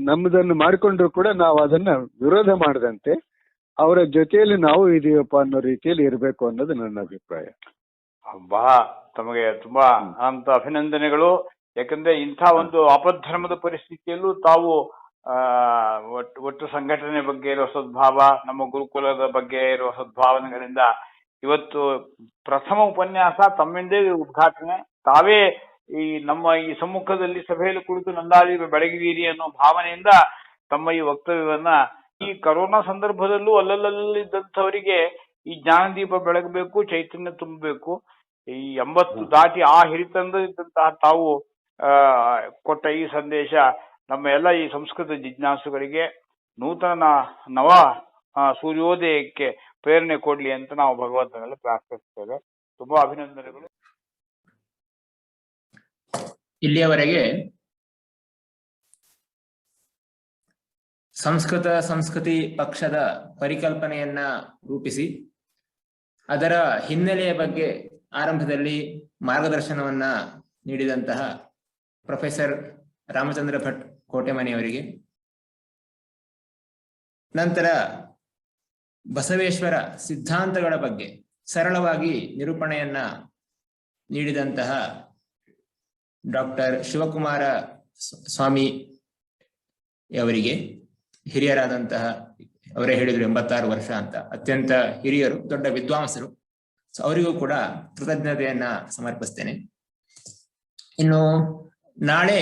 ನಮ್ಮದನ್ನು ಮಾಡಿಕೊಂಡ್ರು ಕೂಡ ನಾವು ಅದನ್ನ ವಿರೋಧ ಮಾಡದಂತೆ ಅವರ ಜೊತೆಯಲ್ಲಿ ನಾವು ಇದೀವಪ್ಪ ಅನ್ನೋ ರೀತಿಯಲ್ಲಿ ಇರಬೇಕು ಅನ್ನೋದು ನನ್ನ ಅಭಿಪ್ರಾಯ. ತಮಗೆ ತುಂಬಾ ಅಂತ ಅಭಿನಂದನೆಗಳು. ಯಾಕಂದ್ರೆ ಇಂಥ ಒಂದು ಅಪಧರ್ಮದ ಪರಿಸ್ಥಿತಿಯಲ್ಲೂ ತಾವು ಒಟ್ಟು ಸಂಘಟನೆ ಬಗ್ಗೆ ಇರುವ ಸದ್ಭಾವ, ನಮ್ಮ ಗುರುಕುಲದ ಬಗ್ಗೆ ಇರುವ ಸದ್ಭಾವನೆಗಳಿಂದ ಇವತ್ತು ಪ್ರಥಮ ಉಪನ್ಯಾಸ ತಮ್ಮಿಂದೇ ಉದ್ಘಾಟನೆ. ತಾವೇ ನಮ್ಮ ಈ ಸಮ್ಮುಖದಲ್ಲಿ ಸಭೆಯಲ್ಲಿ ಕುಳಿತು ನಂದಾದೀಪ ಬೆಳಗಿದೀರಿ ಅನ್ನೋ ಭಾವನೆಯಿಂದ ತಮ್ಮ ಈ ವಕ್ತವ್ಯವನ್ನ ಈ ಕರೋನಾ ಸಂದರ್ಭದಲ್ಲೂ ಅಲ್ಲಲ್ಲಿದ್ದಂಥವರಿಗೆ ಈ ಜ್ಞಾನದೀಪ ಬೆಳಗಬೇಕು, ಚೈತನ್ಯ ತುಂಬಬೇಕು. ಈ 80 ದಾಟಿ ಆ ಹಿರಿತನದಲ್ಲಿದ್ದಂತಹ ತಾವು ಕೊಟ್ಟ ಈ ಸಂದೇಶ ನಮ್ಮ ಎಲ್ಲ ಈ ಸಂಸ್ಕೃತ ಜಿಜ್ಞಾಸುಗಳಿಗೆ ನವ ಸೂರ್ಯೋದಯಕ್ಕೆ ಪ್ರೇರಣೆ ಕೊಡ್ಲಿ ಅಂತ ನಾವು ಭಗವಂತನಲ್ಲಿ ಪ್ರಾರ್ಥಿಸ್ತೇವೆ. ತುಂಬಾ ಅಭಿನಂದನೆಗಳು. ಇಲ್ಲಿಯವರೆಗೆ ಸಂಸ್ಕೃತಿ ಪಕ್ಷದ ಪರಿಕಲ್ಪನೆಯನ್ನ ರೂಪಿಸಿ ಅದರ ಹಿನ್ನೆಲೆಯ ಬಗ್ಗೆ ಆರಂಭದಲ್ಲಿ ಮಾರ್ಗದರ್ಶನವನ್ನ ನೀಡಿದಂತಹ ಪ್ರೊಫೆಸರ್ ರಾಮಚಂದ್ರ ಭಟ್ ಕೋಟೆಮನಿಯವರಿಗೆ, ನಂತರ ಬಸವೇಶ್ವರ ಸಿದ್ಧಾಂತಗಳ ಬಗ್ಗೆ ಸರಳವಾಗಿ ನಿರೂಪಣೆಯನ್ನ ನೀಡಿದಂತಹ ಡಾಕ್ಟರ್ ಶಿವಕುಮಾರ ಸ್ವಾಮಿ ಅವರಿಗೆ, ಹಿರಿಯರಾದಂತಹ, ಅವರೇ ಹೇಳಿದ್ರು 86 ವರ್ಷ ಅಂತ, ಅತ್ಯಂತ ಹಿರಿಯರು, ದೊಡ್ಡ ವಿದ್ವಾಂಸರು. ಅವರಿಗೂ ಕೂಡ ಕೃತಜ್ಞತೆಯನ್ನ ಸಮರ್ಪಿಸ್ತೇನೆ. ಇನ್ನು ನಾಳೆ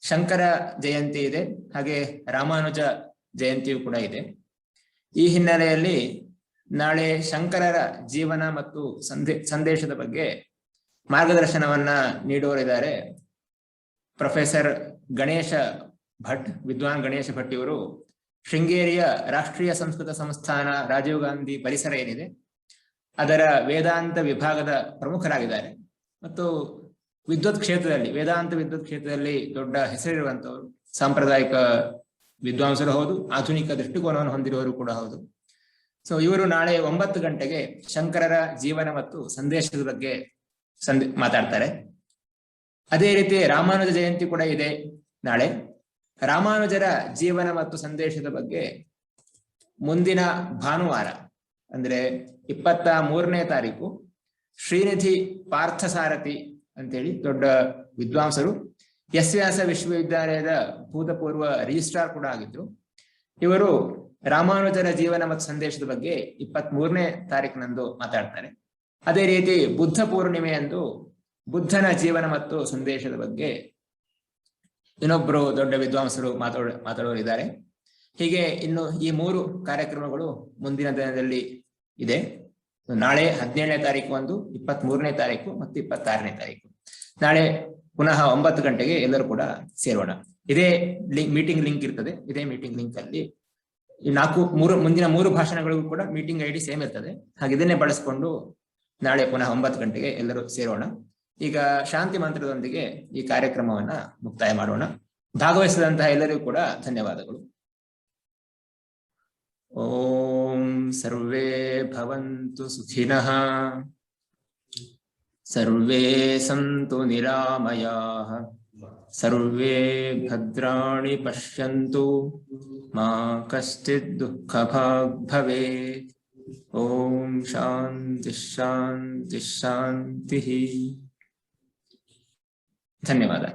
ಶಂಕರ ಜಯಂತಿ ಇದೆ, ಹಾಗೆ ರಾಮಾನುಜ ಜಯಂತಿಯೂ ಕೂಡ ಇದೆ. ಈ ಹಿನ್ನೆಲೆಯಲ್ಲಿ ನಾಳೆ ಶಂಕರರ ಜೀವನ ಮತ್ತು ಸಂದೇಶದ ಬಗ್ಗೆ ಮಾರ್ಗದರ್ಶನವನ್ನ ನೀಡುವರಿದ್ದಾರೆ ಪ್ರೊಫೆಸರ್ ಗಣೇಶ ಭಟ್, ವಿದ್ವಾನ್ ಗಣೇಶ ಭಟ್. ಇವರು ಶೃಂಗೇರಿಯ ರಾಷ್ಟ್ರೀಯ ಸಂಸ್ಕೃತ ಸಂಸ್ಥಾನ ರಾಜೀವ್ ಗಾಂಧಿ ಪರಿಸರ ಏನಿದೆ ಅದರ ವೇದಾಂತ ವಿಭಾಗದ ಪ್ರಮುಖರಾಗಿದ್ದಾರೆ ಮತ್ತು ವೇದಾಂತ ವಿದ್ವತ್ ಕ್ಷೇತ್ರದಲ್ಲಿ ದೊಡ್ಡ ಹೆಸರಿರುವಂತವರು, ಸಾಂಪ್ರದಾಯಿಕ ವಿದ್ವಾಂಸರು ಹೌದು, ಆಧುನಿಕ ದೃಷ್ಟಿಕೋನವನ್ನು ಹೊಂದಿರುವವರು ಕೂಡ ಹೌದು. ಸೊ ಇವರು ನಾಳೆ 9 ಗಂಟೆಗೆ ಶಂಕರರ ಜೀವನ ಮತ್ತು ಸಂದೇಶದ ಬಗ್ಗೆ ಮಾತಾಡ್ತಾರೆ. ಅದೇ ರೀತಿ ರಾಮಾನುಜ ಜಯಂತಿ ಕೂಡ ಇದೆ ನಾಳೆ. ರಾಮಾನುಜರ ಜೀವನ ಮತ್ತು ಸಂದೇಶದ ಬಗ್ಗೆ ಮುಂದಿನ ಭಾನುವಾರ ಅಂದ್ರೆ 23ನೇ ತಾರೀಕು ಶ್ರೀನಿಧಿ ಪಾರ್ಥಸಾರಥಿ ಅಂತೇಳಿ ದೊಡ್ಡ ವಿದ್ವಾಂಸರು, ಎಸ್ ವ್ಯಾಸ ವಿಶ್ವವಿದ್ಯಾಲಯದ ಭೂತಪೂರ್ವ ರಿಜಿಸ್ಟ್ರಾರ್ ಕೂಡ ಆಗಿದ್ರು. ಇವರು ರಾಮಾನುಜರ ಜೀವನ ಮತ್ತು ಸಂದೇಶದ ಬಗ್ಗೆ 23ನೇ ತಾರೀಕಿನಂದು ಮಾತಾಡ್ತಾರೆ. ಅದೇ ರೀತಿ ಬುದ್ಧ ಪೂರ್ಣಿಮೆಯಂದು ಬುದ್ಧನ ಜೀವನ ಮತ್ತು ಸಂದೇಶದ ಬಗ್ಗೆ ಇನ್ನೊಬ್ರು ದೊಡ್ಡ ವಿದ್ವಾಂಸರು ಮಾತಾಡೋರಿದ್ದಾರೆ. ಹೀಗೆ ಇನ್ನು ಈ 3 ಕಾರ್ಯಕ್ರಮಗಳು ಮುಂದಿನ ದಿನದಲ್ಲಿ ಇದೆ. ನಾಳೆ 17ನೇ ತಾರೀಕು ಒಂದು, 23ನೇ ತಾರೀಕು ಮತ್ತು 26ನೇ ತಾರೀಕು. ನಾಳೆ ಪುನಃ 9 ಗಂಟೆಗೆ ಎಲ್ಲರೂ ಕೂಡ ಸೇರೋಣ. ಇದೇ ಮೀಟಿಂಗ್ ಲಿಂಕ್ ಇರ್ತದೆ. ಇದೇ ಮೀಟಿಂಗ್ ಲಿಂಕ್ ಅಲ್ಲಿ ಈ ಮುಂದಿನ 3 ಭಾಷಣಗಳಿಗೂ ಕೂಡ ಮೀಟಿಂಗ್ ಐಡಿ ಸೇಮ್ ಇರ್ತದೆ. ಹಾಗೆ ಇದನ್ನೇ ಬಳಸಿಕೊಂಡು ನಾಳೆ ಪುನಃ 9 ಗಂಟೆಗೆ ಎಲ್ಲರೂ ಸೇರೋಣ. ಈಗ ಶಾಂತಿ ಮಂತ್ರದೊಂದಿಗೆ ಈ ಕಾರ್ಯಕ್ರಮವನ್ನ ಮುಕ್ತಾಯ ಮಾಡೋಣ. ಭಾಗವಹಿಸಿದಂತಹ ಎಲ್ಲರಿಗೂ ಕೂಡ ಧನ್ಯವಾದಗಳು. ಓಂ ಸರ್ವೇ ಭವಂತು ಸುಖಿನಃ, ಸರ್ವೇ ಸಂತು ನಿರಾಮಯಾಃ, ಸರ್ವೇ ಭದ್ರಾಣಿ ಪಶ್ಯಂತು, ಮಾ ಕಶ್ಚಿತ್ ದುಃಖಭಾಗ್ ಭವೇತ್. ಓಂ ಶಾಂತಿ ಶಾಂತಿ ಶಾಂತಿ. ಧನ್ಯವಾದ.